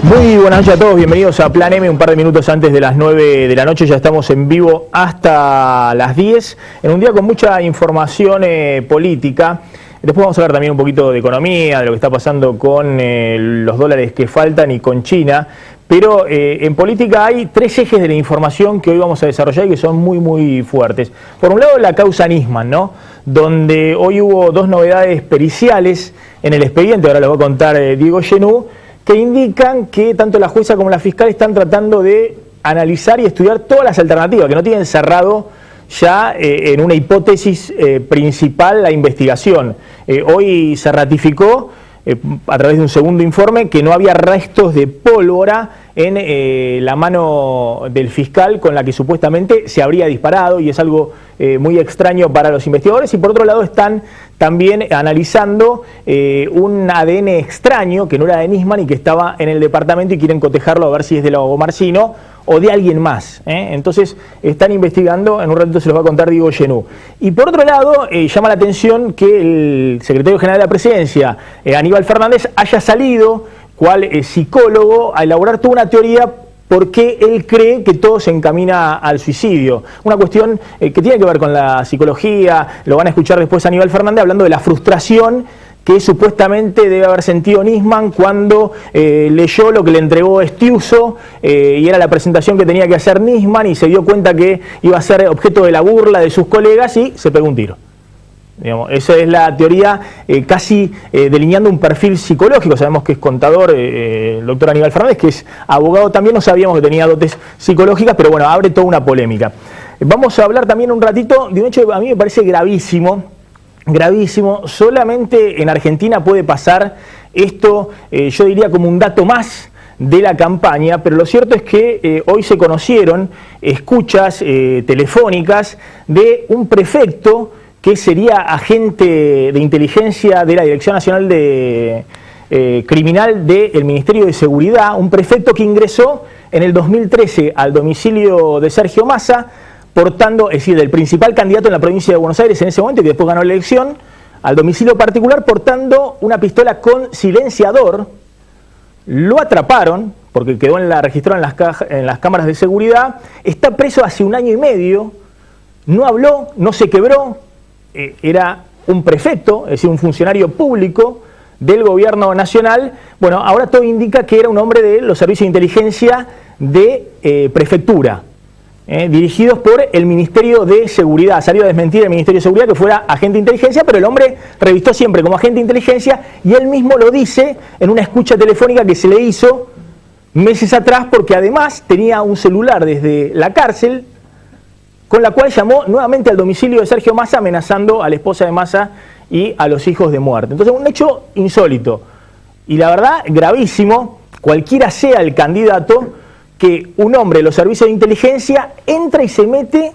Muy buenas noches a todos, bienvenidos a Plan M, un par de minutos antes de las 9 de la noche, ya estamos en vivo hasta las 10, en un día con mucha información política. Después vamos a hablar también un poquito de economía, de lo que está pasando con los dólares que faltan y con China. Pero en política hay tres ejes de la información que hoy vamos a desarrollar y que son muy fuertes. Por un lado, la causa Nisman, ¿no? Donde hoy hubo dos novedades periciales en el expediente, ahora lo va a contar Diego Genú, que indican que tanto la jueza como la fiscal están tratando de analizar y estudiar todas las alternativas, que no tienen cerrado ya en una hipótesis principal la investigación. Hoy se ratificó a través de un segundo informe que no había restos de pólvora en la mano del fiscal con la que supuestamente se habría disparado, y es algo muy extraño para los investigadores. Y por otro lado están también analizando un ADN extraño que no era de Nisman y que estaba en el departamento, y quieren cotejarlo a ver si es de Lago Marcino o de alguien más. Entonces están investigando, en un ratito se los va a contar Diego Genú. Y por otro lado, llama la atención que el secretario general de la Presidencia, Aníbal Fernández, haya salido, cual psicólogo, a elaborar toda una teoría por qué él cree que todo se encamina al suicidio. Una cuestión que tiene que ver con la psicología, lo van a escuchar después Aníbal Fernández hablando de la frustración que supuestamente debe haber sentido Nisman cuando leyó lo que le entregó Estiuso y era la presentación que tenía que hacer Nisman, y se dio cuenta que iba a ser objeto de la burla de sus colegas y se pegó un tiro. Digamos, esa es la teoría, casi delineando un perfil psicológico. Sabemos que es contador el doctor Aníbal Fernández, que es abogado también, no sabíamos que tenía dotes psicológicas, pero bueno, abre toda una polémica. Vamos a hablar también un ratito de un hecho que a mí me parece gravísimo, solamente en Argentina puede pasar esto, yo diría como un dato más de la campaña, pero lo cierto es que hoy se conocieron escuchas telefónicas de un prefecto que sería agente de inteligencia de la Dirección Nacional de Criminal del Ministerio de Seguridad, un prefecto que ingresó en el 2013 al domicilio de Sergio Massa, portando, es decir, del principal candidato en la provincia de Buenos Aires en ese momento, y que después ganó la elección, al domicilio particular portando una pistola con silenciador. Lo atraparon, porque quedó registrado en las cámaras de seguridad, está preso hace 1 año y medio, no habló, no se quebró, era un prefecto, es decir, un funcionario público del gobierno nacional. Bueno, ahora todo indica que era un hombre de los servicios de inteligencia de prefectura, dirigidos por el Ministerio de Seguridad. Salió a desmentir el Ministerio de Seguridad que fuera agente de inteligencia, pero el hombre revistó siempre como agente de inteligencia, y él mismo lo dice en una escucha telefónica que se le hizo meses atrás, porque además tenía un celular desde la cárcel, con la cual llamó nuevamente al domicilio de Sergio Massa, amenazando a la esposa de Massa y a los hijos de muerte. Entonces, un hecho insólito y la verdad gravísimo, cualquiera sea el candidato, que un hombre de los servicios de inteligencia entra y se mete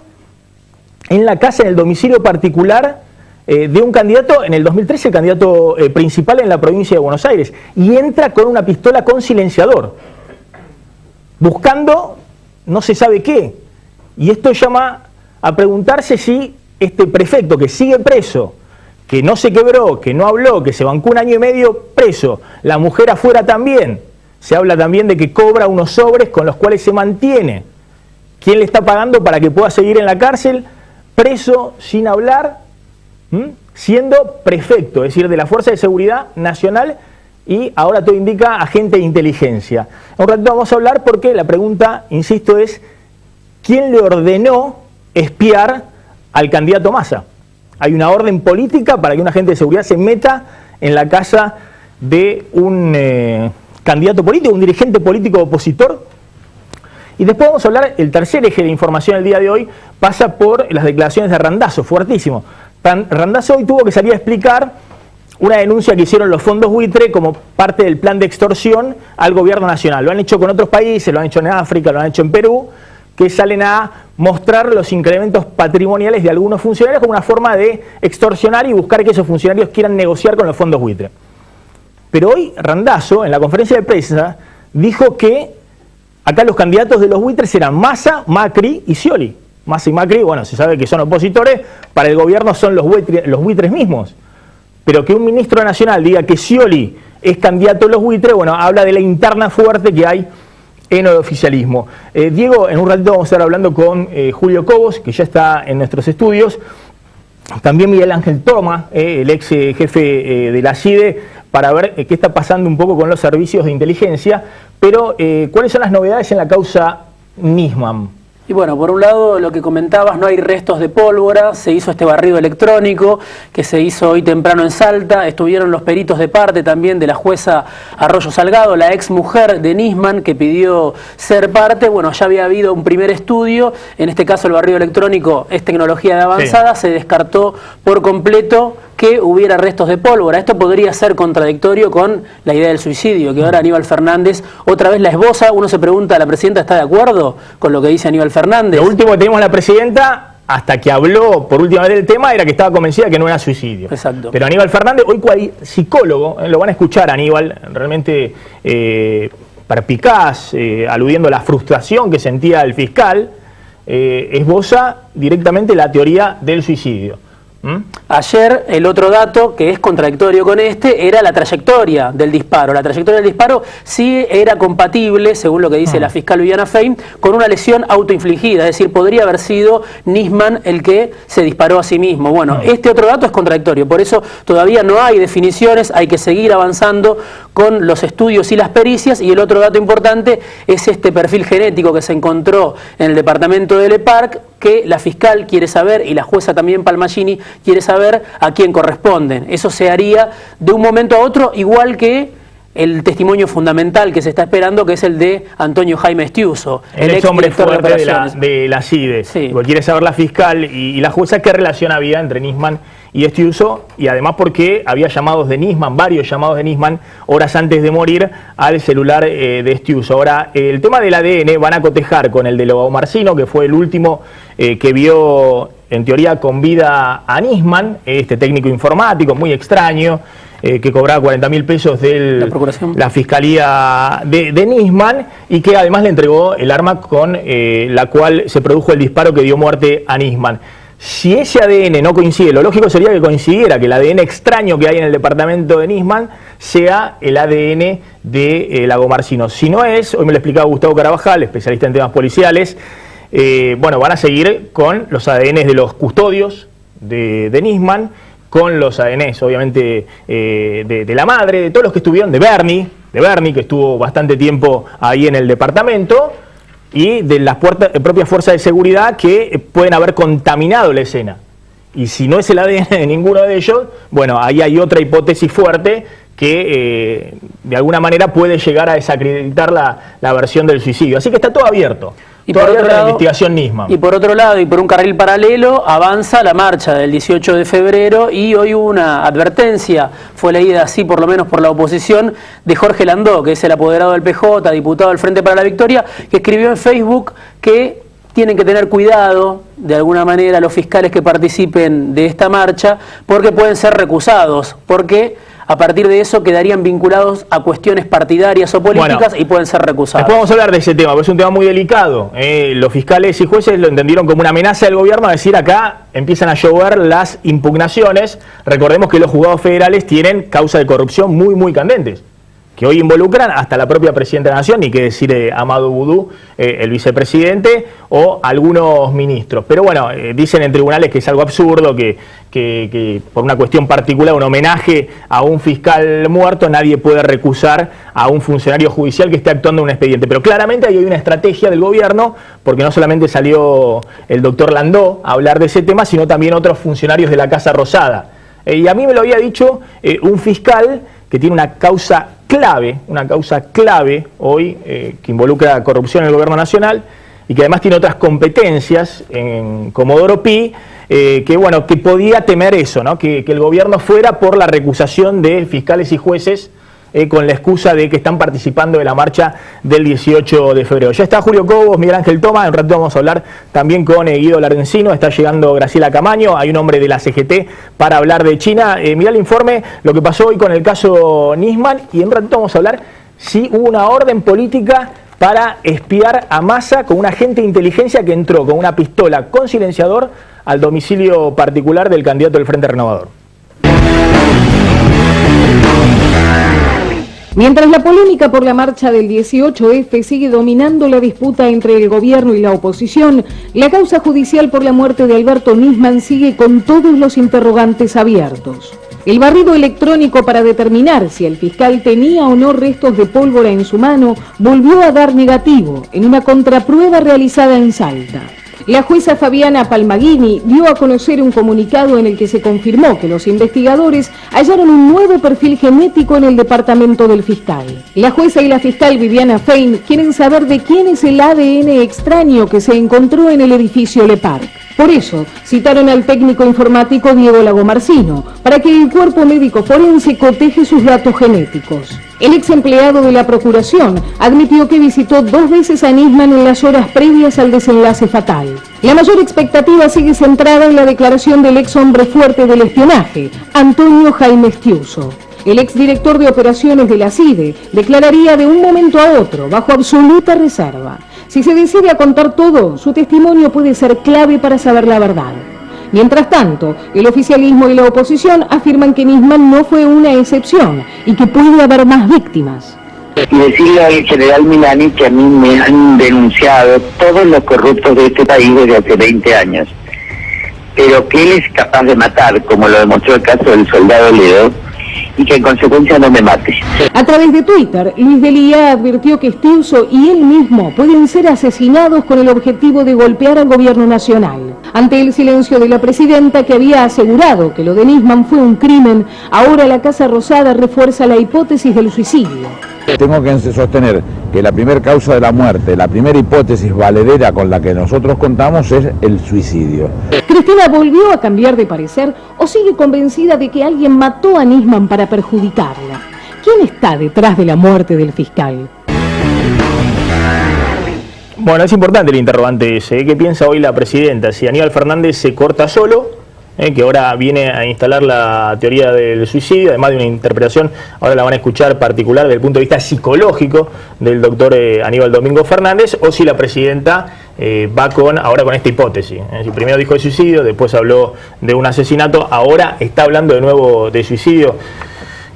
en la casa, en el domicilio particular de un candidato, en el 2013 el candidato principal en la provincia de Buenos Aires, y entra con una pistola con silenciador, buscando no se sabe qué. Y esto llama a preguntarse si este prefecto, que sigue preso, que no se quebró, que no habló, que se bancó 1 año y medio preso, la mujer afuera también, se habla también de que cobra unos sobres con los cuales se mantiene. ¿Quién le está pagando para que pueda seguir en la cárcel, preso, sin hablar, siendo prefecto, es decir, de la Fuerza de Seguridad Nacional, y ahora todo indica agente de inteligencia? Un ratito vamos a hablar, porque la pregunta, insisto, es ¿quién le ordenó espiar al candidato Massa? Hay una orden política para que un agente de seguridad se meta en la casa de un candidato político, un dirigente político opositor. Y después vamos a hablar, el tercer eje de información el día de hoy pasa por las declaraciones de Randazzo, fuertísimo. Randazzo hoy tuvo que salir a explicar una denuncia que hicieron los fondos buitre como parte del plan de extorsión al gobierno nacional. Lo han hecho con otros países, lo han hecho en África, lo han hecho en Perú, que salen a mostrar los incrementos patrimoniales de algunos funcionarios como una forma de extorsionar y buscar que esos funcionarios quieran negociar con los fondos buitre. Pero hoy Randazzo, en la conferencia de prensa, dijo que acá los candidatos de los buitres eran Massa, Macri y Scioli. Massa y Macri, bueno, se sabe que son opositores, para el gobierno son los buitres mismos. Pero que un ministro nacional diga que Scioli es candidato de los buitres, bueno, habla de la interna fuerte que hay en el oficialismo. Diego, en un ratito vamos a estar hablando con Julio Cobos, que ya está en nuestros estudios, también Miguel Ángel Toma, el ex jefe de la CIDE, para ver qué está pasando un poco con los servicios de inteligencia, pero ¿cuáles son las novedades en la causa Nisman? Y bueno, por un lado, lo que comentabas, no hay restos de pólvora, se hizo este barrido electrónico que se hizo hoy temprano en Salta, estuvieron los peritos de parte también de la jueza Arroyo Salgado, la ex mujer de Nisman que pidió ser parte. Bueno, ya había habido un primer estudio, en este caso el barrido electrónico es tecnología de avanzada, sí. Se descartó por completo que hubiera restos de pólvora. Esto podría ser contradictorio con la idea del suicidio, que ahora Aníbal Fernández otra vez la esboza. Uno se pregunta, ¿la presidenta está de acuerdo con lo que dice Aníbal Fernández? Lo último que tenemos la presidenta, hasta que habló por última vez del tema, era que estaba convencida que no era suicidio. Exacto. Pero Aníbal Fernández, hoy cual psicólogo, lo van a escuchar Aníbal, realmente perspicaz, aludiendo a la frustración que sentía el fiscal, esboza directamente la teoría del suicidio. Ayer el otro dato que es contradictorio con este era la trayectoria del disparo. La trayectoria del disparo sí era compatible, según lo que dice la fiscal Viviana Fein, con una lesión autoinfligida, es decir, podría haber sido Nisman el que se disparó a sí mismo. Bueno, este otro dato es contradictorio, por eso todavía no hay definiciones, hay que seguir avanzando con los estudios y las pericias. Y el otro dato importante es este perfil genético que se encontró en el departamento del EPARC, que la fiscal quiere saber, y la jueza también Palmagini quiere saber a quién corresponden. Eso se haría de un momento a otro, igual que el testimonio fundamental que se está esperando, que es el de Antonio Jaime Estiuso, el ex hombre fuerte de la CIDE. Sí. Porque quiere saber la fiscal y la jueza qué relación había entre Nisman y Estiuso, y además porque había llamados de Nisman, varios llamados de Nisman, horas antes de morir, al celular de Estiuso. Ahora, el tema del ADN van a cotejar con el de Lobo Marcino, que fue el último que vio, en teoría, con vida a Nisman, este técnico informático muy extraño, que cobraba 40.000 pesos de la fiscalía de Nisman, y que además le entregó el arma con la cual se produjo el disparo que dio muerte a Nisman. Si ese ADN no coincide, lo lógico sería que coincidiera, que el ADN extraño que hay en el departamento de Nisman sea el ADN de Lago Marcino. Si no es, hoy me lo explicaba Gustavo Carabajal, especialista en temas policiales, bueno, van a seguir con los ADN de los custodios de Nisman, con los ADNs, obviamente, de la madre, de todos los que estuvieron, de Bernie, que estuvo bastante tiempo ahí en el departamento, y de las propias fuerzas de seguridad que pueden haber contaminado la escena. Y si no es el ADN de ninguno de ellos, bueno, ahí hay otra hipótesis fuerte que de alguna manera puede llegar a desacreditar la versión del suicidio. Así que está todo abierto. Y por otro lado, la investigación Nisman. Y por otro lado, y por un carril paralelo, avanza la marcha del 18 de febrero y hoy hubo una advertencia, fue leída así por lo menos por la oposición, de Jorge Landó, que es el apoderado del PJ, diputado del Frente para la Victoria, que escribió en Facebook que tienen que tener cuidado, de alguna manera, los fiscales que participen de esta marcha, porque pueden ser recusados, porque a partir de eso quedarían vinculados a cuestiones partidarias o políticas, y pueden ser recusados. Después vamos a hablar de ese tema, porque es un tema muy delicado. Los fiscales y jueces lo entendieron como una amenaza del gobierno, a decir acá empiezan a llover las impugnaciones. Recordemos que los juzgados federales tienen causas de corrupción muy, muy candentes, que hoy involucran hasta la propia Presidenta de la Nación, ni que decir Amado Boudou, el vicepresidente, o algunos ministros. Pero bueno, dicen en tribunales que es algo absurdo, que por una cuestión particular, un homenaje a un fiscal muerto, nadie puede recusar a un funcionario judicial que esté actuando en un expediente. Pero claramente ahí hay una estrategia del gobierno, porque no solamente salió el doctor Landó a hablar de ese tema, sino también otros funcionarios de la Casa Rosada. Y a mí me lo había dicho un fiscal que tiene una causa clave hoy, que involucra corrupción en el gobierno nacional, y que además tiene otras competencias en Comodoro Pi, que bueno, que podía temer eso, ¿no? Que el gobierno fuera por la recusación de fiscales y jueces, con la excusa de que están participando de la marcha del 18 de febrero. Ya está Julio Cobos, Miguel Ángel Toma, en un rato vamos a hablar también con Guido Lardencino, está llegando Graciela Camaño, hay un hombre de la CGT para hablar de China. Mirá el informe, lo que pasó hoy con el caso Nisman, y en un ratito vamos a hablar si hubo una orden política para espiar a Massa con un agente de inteligencia que entró con una pistola con silenciador al domicilio particular del candidato del Frente Renovador. Mientras la polémica por la marcha del 18F sigue dominando la disputa entre el gobierno y la oposición, la causa judicial por la muerte de Alberto Nisman sigue con todos los interrogantes abiertos. El barrido electrónico para determinar si el fiscal tenía o no restos de pólvora en su mano volvió a dar negativo en una contraprueba realizada en Salta. La jueza Fabiana Palmaghini dio a conocer un comunicado en el que se confirmó que los investigadores hallaron un nuevo perfil genético en el departamento del fiscal. La jueza y la fiscal Viviana Fein quieren saber de quién es el ADN extraño que se encontró en el edificio Le Parc. Por eso, citaron al técnico informático Diego Lagomarcino, para que el cuerpo médico forense coteje sus datos genéticos. El ex empleado de la Procuración admitió que visitó 2 veces a Nisman en las horas previas al desenlace fatal. La mayor expectativa sigue centrada en la declaración del ex hombre fuerte del espionaje, Antonio Jaime Estiuso. El exdirector de operaciones de la CIDE declararía de un momento a otro, bajo absoluta reserva. Si se decide a contar todo, su testimonio puede ser clave para saber la verdad. Mientras tanto, el oficialismo y la oposición afirman que Nisman no fue una excepción y que puede haber más víctimas. Y decirle al general Milani que a mí me han denunciado todos los corruptos de este país desde hace 20 años, pero que él es capaz de matar, como lo demostró el caso del soldado Ledo, y que en consecuencia no me mate. A través de Twitter, Luis Delía advirtió que Estiuso y él mismo pueden ser asesinados con el objetivo de golpear al gobierno nacional. Ante el silencio de la presidenta, que había asegurado que lo de Nisman fue un crimen, ahora la Casa Rosada refuerza la hipótesis del suicidio. Tengo que sostener que la primera causa de la muerte, la primera hipótesis valedera con la que nosotros contamos es el suicidio. ¿Cristina volvió a cambiar de parecer o sigue convencida de que alguien mató a Nisman para perjudicarla? ¿Quién está detrás de la muerte del fiscal? Bueno, es importante el interrogante ese. ¿Qué piensa hoy la presidenta? Si Aníbal Fernández se corta solo, que ahora viene a instalar la teoría del suicidio, además de una interpretación, ahora la van a escuchar particular desde el punto de vista psicológico del doctor Aníbal Domingo Fernández, o si la presidenta va ahora con esta hipótesis. Si primero dijo de suicidio, después habló de un asesinato, ahora está hablando de nuevo de suicidio.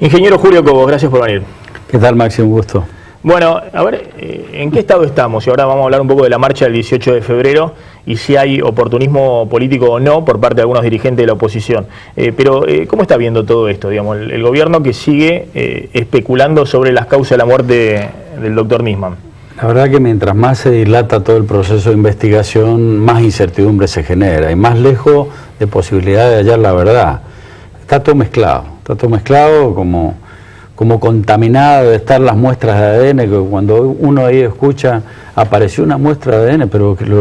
Ingeniero Julio Cobos, gracias por venir. ¿Qué tal, Maxi? Un gusto. Bueno, a ver, ¿en qué estado estamos? Y ahora vamos a hablar un poco de la marcha del 18 de febrero y si hay oportunismo político o no por parte de algunos dirigentes de la oposición. Pero, ¿cómo está viendo todo esto? Digamos, el gobierno que sigue especulando sobre las causas de la muerte del doctor Nisman. La verdad que mientras más se dilata todo el proceso de investigación, más incertidumbre se genera y más lejos de posibilidad de hallar la verdad. Está todo mezclado como contaminada de estar las muestras de ADN, que cuando uno ahí escucha, apareció una muestra de ADN, pero que lo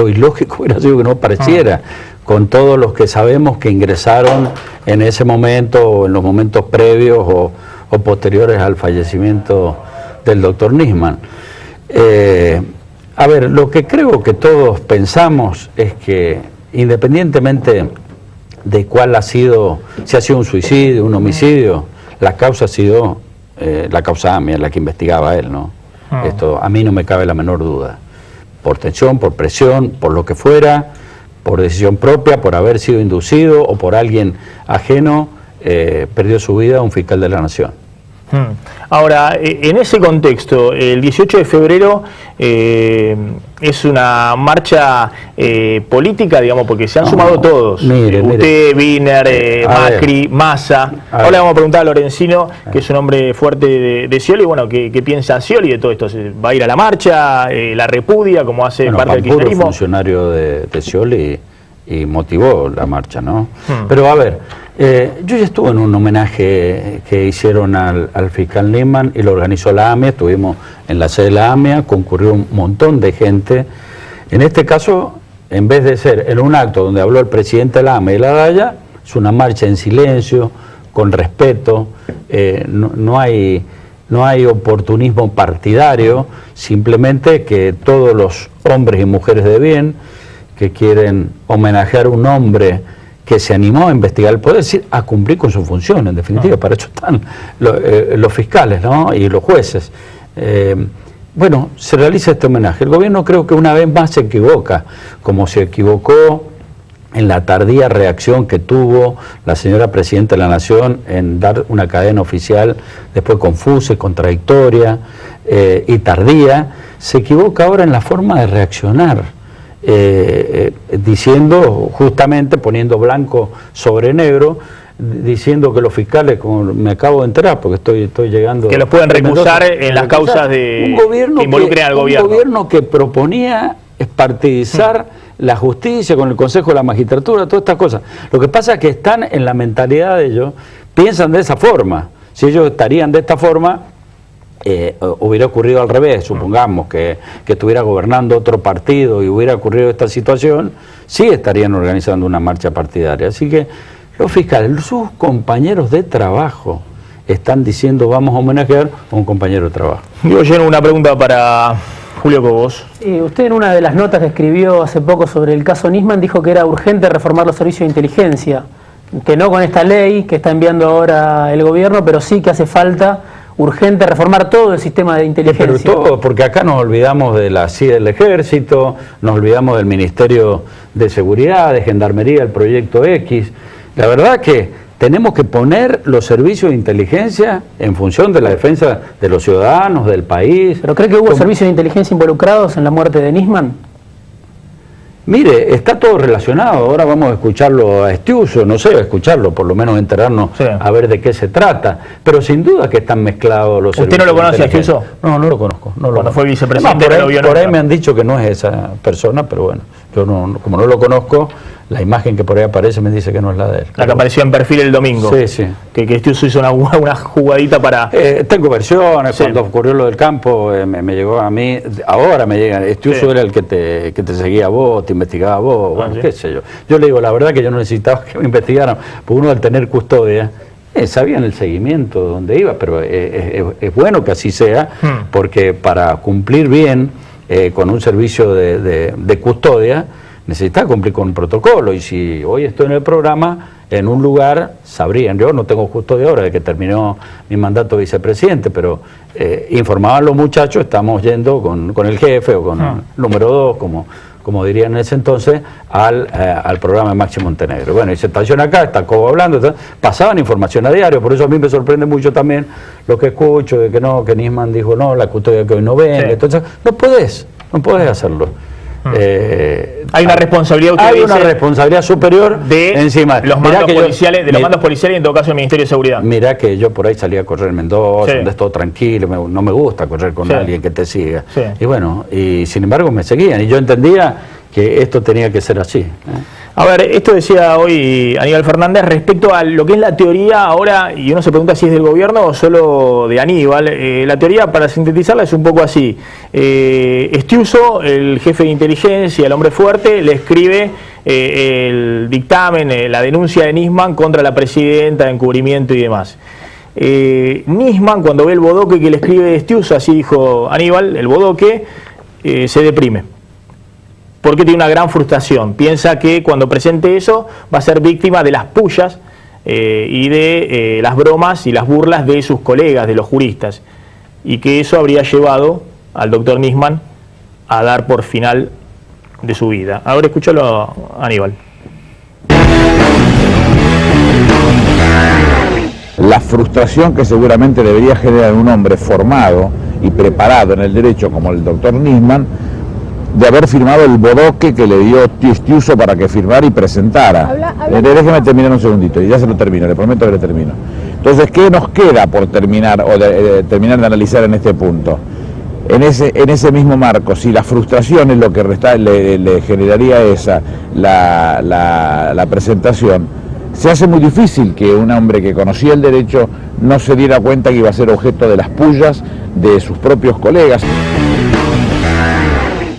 ilógico hubiera sido que no apareciera, con todos los que sabemos que ingresaron en ese momento, o en los momentos previos o posteriores al fallecimiento del doctor Nisman. A ver, lo que creo que todos pensamos es que, independientemente de cuál ha sido, si ha sido un suicidio, un homicidio, la causa ha sido la causa AMIA, la que investigaba él, ¿no? Esto a mí no me cabe la menor duda. Por tensión, por presión, por lo que fuera, por decisión propia, por haber sido inducido o por alguien ajeno, perdió su vida un fiscal de la Nación. Ahora, en ese contexto, el 18 de febrero es una marcha política, digamos, porque se han sumado todos. Usted, Wiener, Macri, Massa. Ahora le vamos a preguntar a Lorenzino, que es un hombre fuerte de Scioli, bueno, ¿qué piensa Scioli de todo esto? ¿Va a ir a la marcha? ¿La repudia, como hace parte del kirchnerismo? Funcionario de Scioli y motivó la marcha, ¿no? Pero a ver, yo ya estuve en un homenaje que hicieron al fiscal Nisman y lo organizó la AMIA, estuvimos en la sede de la AMIA, concurrió un montón de gente. En este caso, en vez de ser en un acto donde habló el presidente de la AMIA y la DAIA, es una marcha en silencio, con respeto, no hay oportunismo partidario, simplemente que todos los hombres y mujeres de bien que quieren homenajear a un hombre que se animó a investigar el poder, es decir, a cumplir con su función, en definitiva, para eso están los fiscales, ¿no? Y los jueces. Bueno, se realiza este homenaje. El gobierno creo que una vez más se equivoca, como se equivocó en la tardía reacción que tuvo la señora Presidenta de la Nación en dar una cadena oficial después confusa y contradictoria y tardía, se equivoca ahora en la forma de reaccionar, diciendo, justamente poniendo blanco sobre negro, diciendo que los fiscales, como me acabo de enterar, porque estoy llegando... Que los pueden recusar en las causas que involucren al gobierno. Un gobierno que proponía partidizar la justicia con el Consejo de la Magistratura, todas estas cosas. Lo que pasa es que están en la mentalidad de ellos, piensan de esa forma. Si ellos estarían de esta forma, hubiera ocurrido al revés, supongamos que estuviera gobernando otro partido y hubiera ocurrido esta situación, sí estarían organizando una marcha partidaria. Así que los fiscales, sus compañeros de trabajo, están diciendo vamos a homenajear a un compañero de trabajo. Yo lleno una pregunta para Julio Cobos. Usted en una de las notas que escribió hace poco sobre el caso Nisman dijo que era urgente reformar los servicios de inteligencia, que no con esta ley que está enviando ahora el gobierno, pero sí que hace falta urgente reformar todo el sistema de inteligencia. Pero todo, porque acá nos olvidamos de la CIA del Ejército, nos olvidamos del Ministerio de Seguridad, de Gendarmería, el Proyecto X. La verdad que tenemos que poner los servicios de inteligencia en función de la defensa de los ciudadanos, del país. ¿Pero cree que hubo servicios de inteligencia involucrados en la muerte de Nisman? Mire, está todo relacionado. Ahora vamos a escucharlo a Estiuso, no sé, a escucharlo, por lo menos enterarnos a ver de qué se trata. Pero sin duda que están mezclados los servicios. ¿Usted no lo conoce a Estiuso? No, no lo conozco. Cuando fue vicepresidente no lo vio. Por ahí me han dicho que no es esa persona, pero bueno, yo no, como no lo conozco, la imagen que por ahí aparece me dice que no es la de él. La que apareció en Perfil el domingo. Sí, sí. Que Estiuso hizo una jugadita para... tengo versiones, cuando ocurrió lo del campo, me llegó a mí, ahora me llega, Estiuso era el que te seguía a vos, te investigaba a vos, bueno, qué sé yo. Yo le digo, la verdad que yo no necesitaba que me investigaran, porque uno al tener custodia, sabían el seguimiento donde iba, pero es bueno que así sea, porque para cumplir bien con un servicio de custodia, necesita cumplir con un protocolo, y si hoy estoy en el programa, en un lugar sabrían, yo no tengo custodia ahora de que terminó mi mandato de vicepresidente, pero informaban los muchachos, estamos yendo con el jefe o con el número 2, como dirían en ese entonces, al programa de Máximo Montenegro. Bueno, y se estaciona acá, está Cobo hablando, pasaban información a diario, por eso a mí me sorprende mucho también lo que escucho, de que Nisman dijo, no, la custodia que hoy no venga, entonces no podés hacerlo. Hay una responsabilidad, hay una responsabilidad superior de encima. Los mandos policiales, de los mandos policiales y en todo caso el Ministerio de Seguridad. Mirá que yo por ahí salí a correr en Mendoza, donde es todo tranquilo, no me gusta correr con alguien que te siga. Y bueno, y sin embargo me seguían, y yo entendía que esto tenía que ser así. A ver, esto decía hoy Aníbal Fernández respecto a lo que es la teoría ahora, y uno se pregunta si es del gobierno o solo de Aníbal. La teoría, para sintetizarla, es un poco así. Estiuso, el jefe de inteligencia, el hombre fuerte, le escribe el dictamen, la denuncia de Nisman contra la presidenta de encubrimiento y demás. Nisman, cuando ve el bodoque que le escribe Estiuso, así dijo Aníbal, el bodoque, se deprime. Porque tiene una gran frustración. Piensa que cuando presente eso va a ser víctima de las pullas y de las bromas y las burlas de sus colegas, de los juristas. Y que eso habría llevado al doctor Nisman a dar por final de su vida. Ahora escúchalo, Aníbal. La frustración que seguramente debería generar un hombre formado y preparado en el derecho como el doctor Nisman, de haber firmado el bodoque que le dio Estiuso para que firmara y presentara. Déjeme terminar un segundito, y ya se lo termino, le prometo que le termino. Entonces, ¿qué nos queda por terminar o terminar de analizar en este punto? En ese mismo marco, si la frustración es lo que le generaría la presentación, se hace muy difícil que un hombre que conocía el derecho no se diera cuenta que iba a ser objeto de las pullas de sus propios colegas.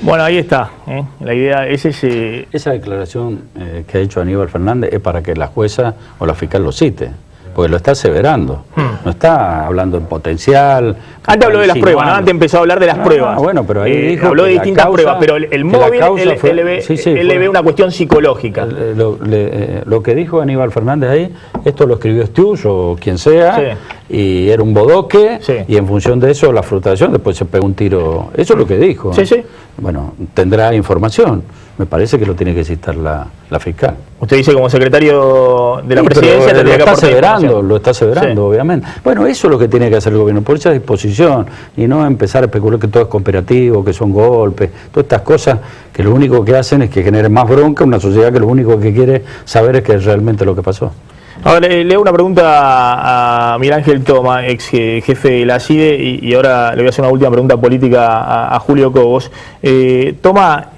Bueno, ahí está. La idea es ese... Esa declaración que ha hecho Aníbal Fernández es para que la jueza o la fiscal lo cite, porque lo está aseverando. No está hablando en potencial. Antes habló de las pruebas, ¿no? Antes empezó a hablar de las pruebas. Bueno, pero ahí dijo habló de distintas pruebas, pero el móvil, él le ve una cuestión psicológica. Lo que dijo Aníbal Fernández ahí, esto lo escribió Estiuso o quien sea, y era un bodoque, y en función de eso, la frustración, después se pegó un tiro. Eso es lo que dijo. Bueno, tendrá información. me parece que lo tiene que citar la fiscal. Usted dice como secretario de la presidencia tendría que aportar información. Lo está aseverando, obviamente. Bueno, eso es lo que tiene que hacer el gobierno, por esa disposición, y no empezar a especular que todo es conspirativo, que son golpes, todas estas cosas que lo único que hacen es que generen más bronca, una sociedad que lo único que quiere saber es que es realmente lo que pasó. Ahora le hago una pregunta a Miguel Ángel Toma, ex jefe de la CIDE, y ahora le voy a hacer una última pregunta política a Julio Cobos. Toma,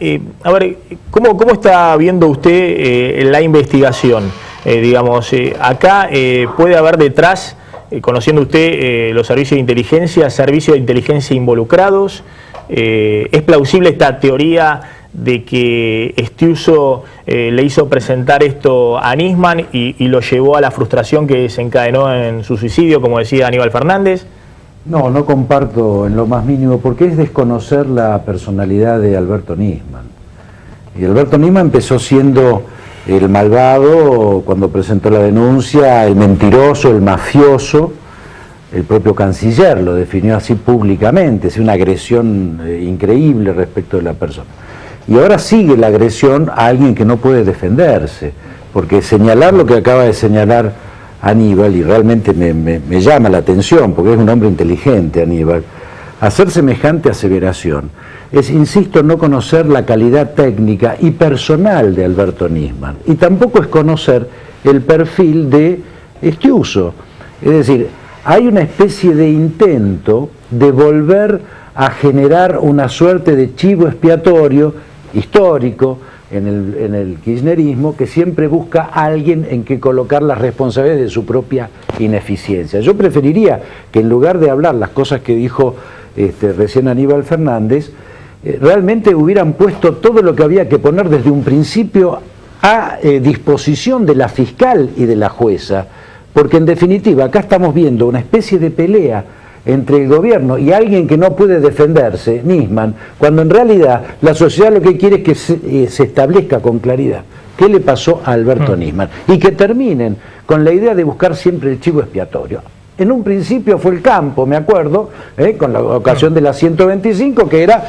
a ver, ¿cómo está viendo usted la investigación? Digamos, acá puede haber detrás, conociendo usted los servicios de inteligencia involucrados. ¿Es plausible esta teoría de que Estiuso le hizo presentar esto a Nisman y lo llevó a la frustración que desencadenó en su suicidio, como decía Aníbal Fernández? No, no comparto en lo más mínimo, porque es desconocer la personalidad de Alberto Nisman. Y Alberto Nisman empezó siendo el malvado cuando presentó la denuncia, el mentiroso, el mafioso. El propio canciller lo definió así públicamente, es una agresión increíble respecto de la persona. Y ahora sigue la agresión a alguien que no puede defenderse, porque señalar lo que acaba de señalar Aníbal, y realmente me llama la atención, porque es un hombre inteligente Aníbal, hacer semejante aseveración es, insisto, no conocer la calidad técnica y personal de Alberto Nisman, y tampoco es conocer el perfil de Estiuso. Es decir, hay una especie de intento de volver a generar una suerte de chivo expiatorio histórico en el kirchnerismo, que siempre busca a alguien en que colocar las responsabilidades de su propia ineficiencia. Yo preferiría que, en lugar de hablar las cosas que dijo recién Aníbal Fernández, realmente hubieran puesto todo lo que había que poner desde un principio a disposición de la fiscal y de la jueza, porque en definitiva acá estamos viendo una especie de pelea entre el gobierno y alguien que no puede defenderse, Nisman, cuando en realidad la sociedad lo que quiere es que se establezca con claridad qué le pasó a Alberto Nisman, y que terminen con la idea de buscar siempre el chivo expiatorio. En un principio fue el campo, me acuerdo, con la ocasión de la 125, que era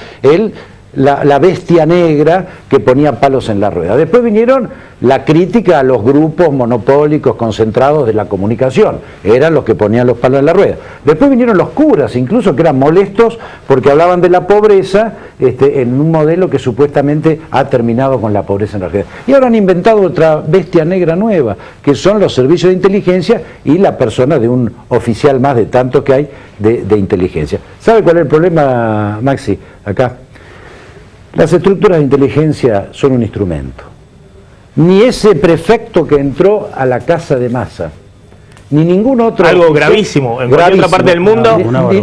la bestia negra que ponía palos en la rueda. Después vinieron la crítica a los grupos monopólicos concentrados de la comunicación, eran los que ponían los palos en la rueda. Después vinieron los curas, incluso, que eran molestos porque hablaban de la pobreza en un modelo que supuestamente ha terminado con la pobreza en la realidad. Y ahora han inventado otra bestia negra nueva, que son los servicios de inteligencia y la persona de un oficial más de tantos que hay de inteligencia. ¿Sabe cuál es el problema, Maxi? Acá. Las estructuras de inteligencia son un instrumento. Ni ese prefecto que entró a la casa de Massa, ni ningún otro... Algo gravísimo. En cualquier otra parte del mundo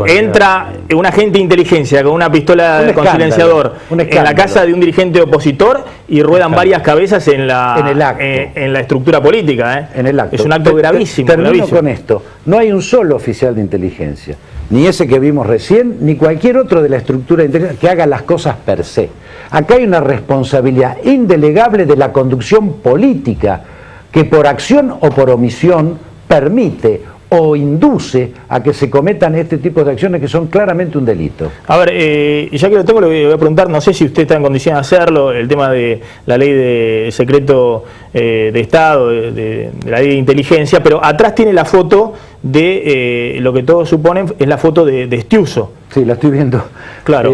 entra un agente de inteligencia con una pistola con silenciador en la casa de un dirigente opositor y ruedan varias cabezas en la estructura política. En el acto. Es un acto gravísimo. Termino con esto. No hay un solo oficial de inteligencia, ni ese que vimos recién, ni cualquier otro de la estructura de inteligencia que haga las cosas per se. Acá hay una responsabilidad indelegable de la conducción política, que por acción o por omisión permite o induce a que se cometan este tipo de acciones que son claramente un delito. A ver, ya que lo tengo, le voy a preguntar, no sé si usted está en condición de hacerlo, el tema de la ley de secreto de Estado, de la ley de inteligencia, pero atrás tiene la foto de lo que todos suponen es la foto de Estiuso. Sí, la estoy viendo. Claro.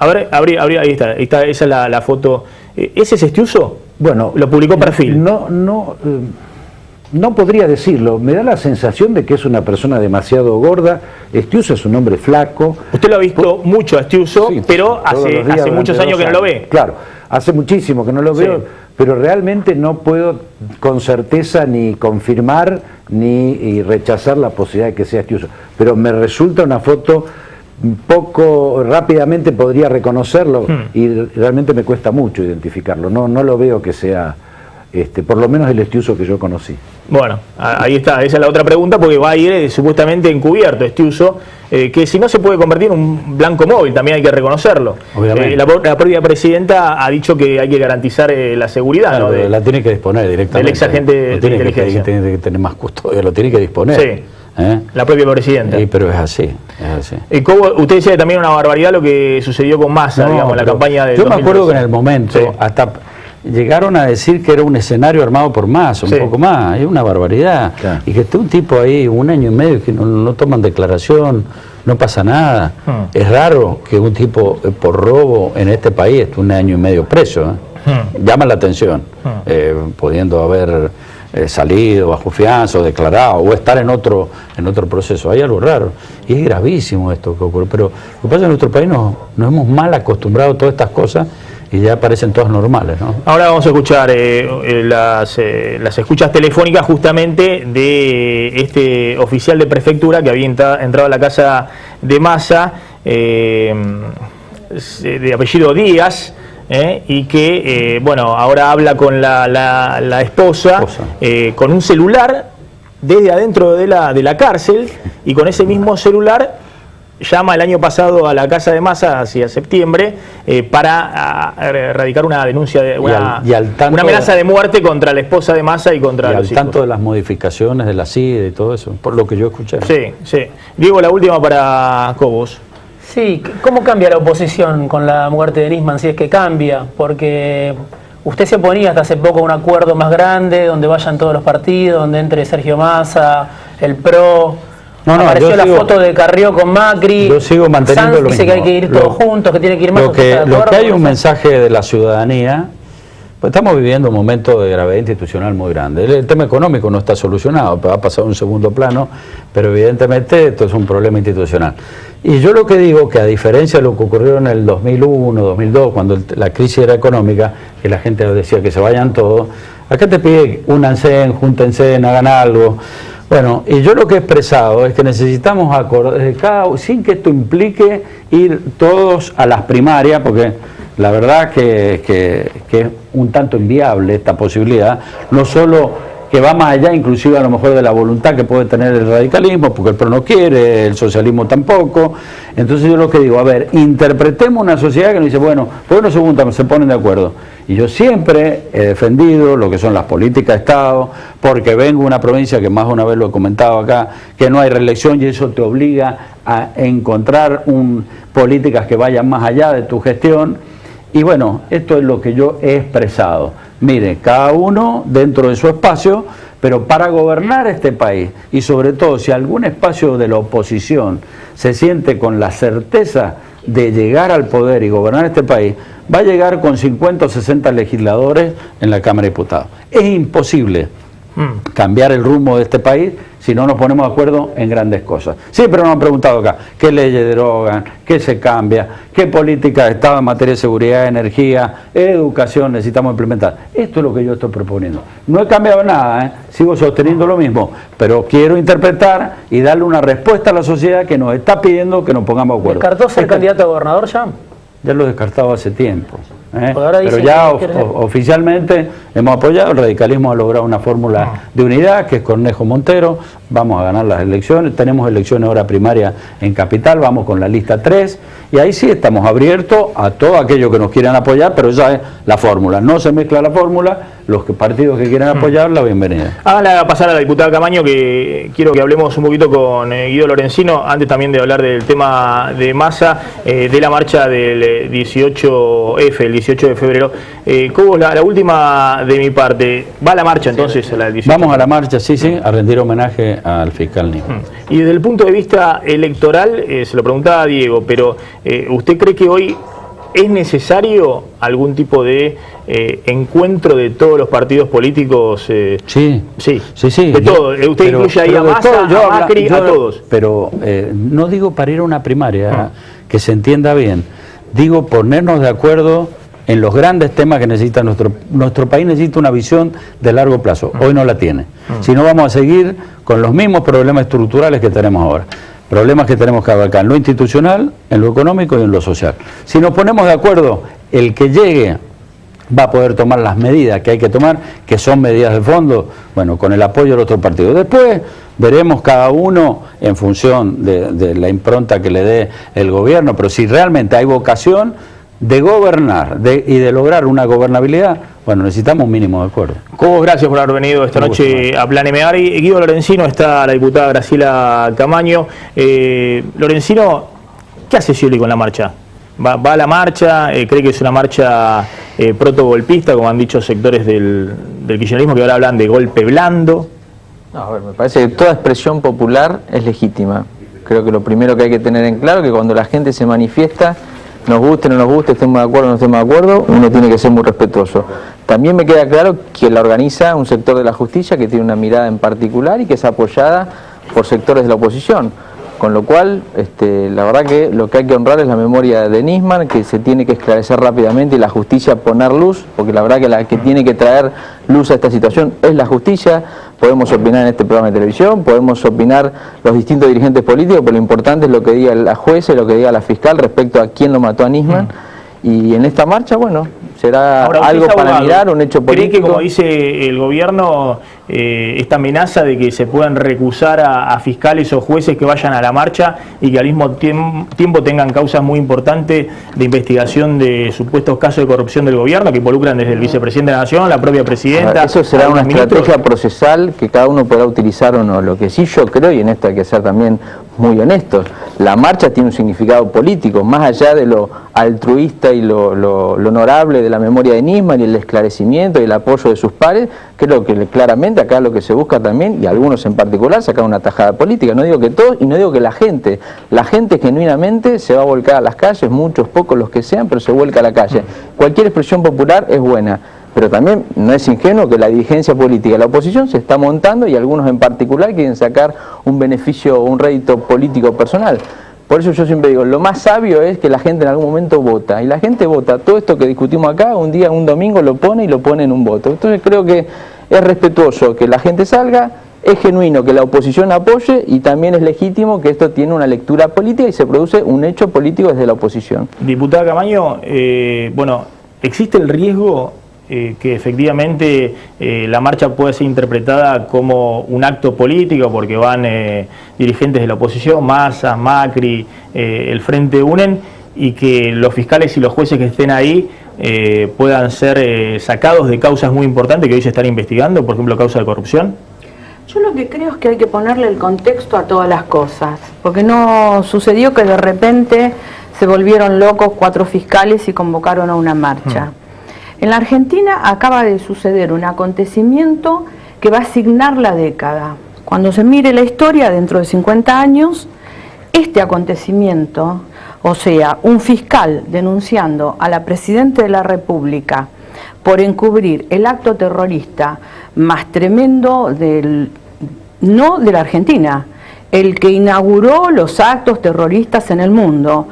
A ver, ahí está, esa es la foto. ¿Ese es Estiuso? Bueno, lo publicó Perfil. No podría decirlo, me da la sensación de que es una persona demasiado gorda. Estiuso es un hombre flaco. Usted lo ha visto mucho a Estiuso, sí, pero hace muchos años que no lo ve. Claro, hace muchísimo que no lo veo, pero realmente no puedo con certeza ni confirmar ni rechazar la posibilidad de que sea Estiuso. Pero me resulta una foto poco rápidamente, podría reconocerlo, y realmente me cuesta mucho identificarlo. No lo veo que sea... por lo menos el Estiuso que yo conocí. Bueno, ahí está, esa es la otra pregunta, porque va a ir supuestamente encubierto Estiuso, que si no se puede convertir en un blanco móvil, también hay que reconocerlo. La propia presidenta ha dicho que hay que garantizar la seguridad. Claro, ¿no? La tiene que disponer directamente. El ex agente de inteligencia. Tiene que tener más custodia, lo tiene que disponer. Sí. La propia presidenta. Sí, pero es así. Y como usted decía también una barbaridad lo que sucedió con Massa, digamos, la campaña de... Yo me acuerdo que en el momento, hasta llegaron a decir que era un escenario armado por Massa, un poco más, es una barbaridad. Claro. Y que esté un tipo ahí 1 año y medio que no toman declaración, no pasa nada. Es raro que un tipo por robo en este país esté 1 año y medio preso. Llama la atención, pudiendo haber salido bajo fianza o declarado o estar en otro proceso. Hay algo raro y es gravísimo esto que ocurre, pero lo que pasa es que en nuestro país nos hemos mal acostumbrado a todas estas cosas y ya parecen todas normales, ¿no? Ahora vamos a escuchar las escuchas telefónicas justamente de este oficial de prefectura que había entrado a la casa de Massa, de apellido Díaz, y que, bueno, ahora habla con la esposa, con un celular desde adentro de la cárcel, y con ese mismo celular llama el año pasado a la casa de Massa, hacia septiembre, para radicar una denuncia, una amenaza de muerte contra la esposa de Massa y contra los hijos. Tanto de las modificaciones de la CIDE y todo eso, por lo que yo escuché. Sí. Diego, la última para Cobos. Sí, ¿cómo cambia la oposición con la muerte de Nisman, si es que cambia? Porque usted se oponía hasta hace poco a un acuerdo más grande, donde vayan todos los partidos, donde entre Sergio Massa, el PRO. Apareció la foto de Carrió con Macri. Yo sigo manteniendo lo mismo. Dice que hay que ir todos juntos, que tiene que ir más. Lo que hay un mensaje de la ciudadanía, pues estamos viviendo un momento de gravedad institucional muy grande. El tema económico no está solucionado, ha pasado a un segundo plano, pero evidentemente esto es un problema institucional. Y yo lo que digo, que a diferencia de lo que ocurrió en el 2001, 2002, cuando la crisis era económica, que la gente decía que se vayan todos, acá te pide únanse, júntense, hagan algo. Bueno, y yo lo que he expresado es que necesitamos sin que esto implique ir todos a las primarias, porque la verdad que es un tanto inviable esta posibilidad, no solo que va más allá inclusive a lo mejor de la voluntad que puede tener el radicalismo, porque el PRO no quiere, el socialismo tampoco. Entonces yo lo que digo, a ver, interpretemos una sociedad que nos dice, bueno, ¿por qué no se juntan, se ponen de acuerdo? Y yo siempre he defendido lo que son las políticas de Estado, porque vengo de una provincia que más de una vez lo he comentado acá, que no hay reelección y eso te obliga a encontrar políticas que vayan más allá de tu gestión. Y bueno, esto es lo que yo he expresado. Mire, cada uno dentro de su espacio, pero para gobernar este país, y sobre todo si algún espacio de la oposición se siente con la certeza de llegar al poder y gobernar este país, va a llegar con 50 o 60 legisladores en la Cámara de Diputados. Es imposible cambiar el rumbo de este país si no nos ponemos de acuerdo en grandes cosas. Siempre nos han preguntado acá, ¿qué leyes derogan? ¿Qué se cambia? ¿Qué política de Estado en materia de seguridad, energía, educación necesitamos implementar? Esto es lo que yo estoy proponiendo. No he cambiado nada, sigo sosteniendo lo mismo, pero quiero interpretar y darle una respuesta a la sociedad que nos está pidiendo que nos pongamos de acuerdo. ¿Descartó ser candidato a gobernador ya? Ya lo he descartado hace tiempo. Pero ya oficialmente hemos apoyado, el radicalismo ha logrado una fórmula de unidad que es Cornejo Montero, vamos a ganar las elecciones, tenemos elecciones ahora primarias en Capital, vamos con la lista 3 y ahí sí estamos abiertos a todo aquello que nos quieran apoyar, pero esa es la fórmula, no se mezcla la fórmula, los partidos que quieran apoyar, la bienvenida. Háganla pasar a la diputada Camaño, que quiero que hablemos un poquito con Guido Lorenzino, antes también de hablar del tema de Massa, de la marcha del 18F, el 18 de febrero. Cobos, la última de mi parte, ¿va a la marcha entonces? A la 18? Vamos a la marcha, sí, a rendir homenaje al fiscal Nisman. Y desde el punto de vista electoral, se lo preguntaba a Diego, pero ¿usted cree que hoy es necesario algún tipo de encuentro de todos los partidos políticos? Sí. De todo. Usted incluye ahí a Massa, a Macri, a todos. Pero no digo para ir a una primaria, que se entienda bien. Digo ponernos de acuerdo en los grandes temas que necesita nuestro país. Necesita una visión de largo plazo. Hoy no la tiene. Si no, vamos a seguir con los mismos problemas estructurales que tenemos ahora. Problemas que tenemos que abarcar en lo institucional, en lo económico y en lo social. Si nos ponemos de acuerdo, el que llegue va a poder tomar las medidas que hay que tomar, que son medidas de fondo, bueno, con el apoyo del otro partido. Después veremos cada uno en función de la impronta que le dé el gobierno, pero si realmente hay vocación de gobernar y de lograr una gobernabilidad, Bueno, necesitamos un mínimo de acuerdo. Cobos, gracias por haber venido esta noche a Plan M. Guido Lorenzino, está la diputada Graciela Camaño. Lorenzino, ¿qué hace Scioli con la marcha? ¿Va a la marcha? ¿Cree que es una marcha protogolpista, como han dicho sectores del kirchnerismo que ahora hablan de golpe blando? No, a ver, me parece que toda expresión popular es legítima. Creo que lo primero que hay que tener en claro es que cuando la gente se manifiesta, nos guste o no nos guste, estemos de acuerdo o no estemos de acuerdo, uno tiene que ser muy respetuoso. También me queda claro que la organiza un sector de la justicia que tiene una mirada en particular y que es apoyada por sectores de la oposición. Con lo cual, la verdad que lo que hay que honrar es la memoria de Nisman, que se tiene que esclarecer rápidamente y la justicia poner luz, porque la verdad que la que tiene que traer luz a esta situación es la justicia. Podemos opinar en este programa de televisión, podemos opinar los distintos dirigentes políticos, pero lo importante es lo que diga la jueza y lo que diga la fiscal respecto a quién lo mató a Nisman. Y en esta marcha, bueno, será algo para mirar, un hecho político. ¿Cree que, como dice el gobierno, esta amenaza de que se puedan recusar a fiscales o jueces que vayan a la marcha y que al mismo tiempo tengan causas muy importantes de investigación de supuestos casos de corrupción del gobierno que involucran desde el vicepresidente de la Nación, la propia presidenta? Eso será una estrategia procesal que cada uno podrá utilizar o no. Lo que sí yo creo, y en esto hay que ser también muy honestos, la marcha tiene un significado político, más allá de lo altruista y lo honorable de la memoria de Nisman y el esclarecimiento y el apoyo de sus pares. Creo que claramente acá lo que se busca también, y algunos en particular, sacar una tajada política. No digo que todos, y no digo que la gente genuinamente se va a volcar a las calles, muchos, pocos, los que sean, pero se vuelca a la calle. Cualquier expresión popular es buena, pero también no es ingenuo que la dirigencia política de la oposición se está montando y algunos en particular quieren sacar un beneficio, un rédito político personal. Por eso yo siempre digo, lo más sabio es que la gente en algún momento vota, y la gente vota. Todo esto que discutimos acá, un día, un domingo lo pone y lo pone en un voto. Entonces creo que es respetuoso que la gente salga, es genuino que la oposición apoye y también es legítimo que esto tiene una lectura política y se produce un hecho político desde la oposición. Diputada Camaño, bueno, ¿existe el riesgo que efectivamente la marcha puede ser interpretada como un acto político porque van dirigentes de la oposición, Massa, Macri, el Frente Unen, y que los fiscales y los jueces que estén ahí puedan ser sacados de causas muy importantes que hoy se están investigando, por ejemplo, causa de corrupción? Yo lo que creo es que hay que ponerle el contexto a todas las cosas, porque no sucedió que de repente se volvieron locos 4 fiscales y convocaron a una marcha. En la Argentina acaba de suceder un acontecimiento que va a signar la década. Cuando se mire la historia dentro de 50 años, este acontecimiento, o sea, un fiscal denunciando a la Presidenta de la República por encubrir el acto terrorista más tremendo no de la Argentina, el que inauguró los actos terroristas en el mundo,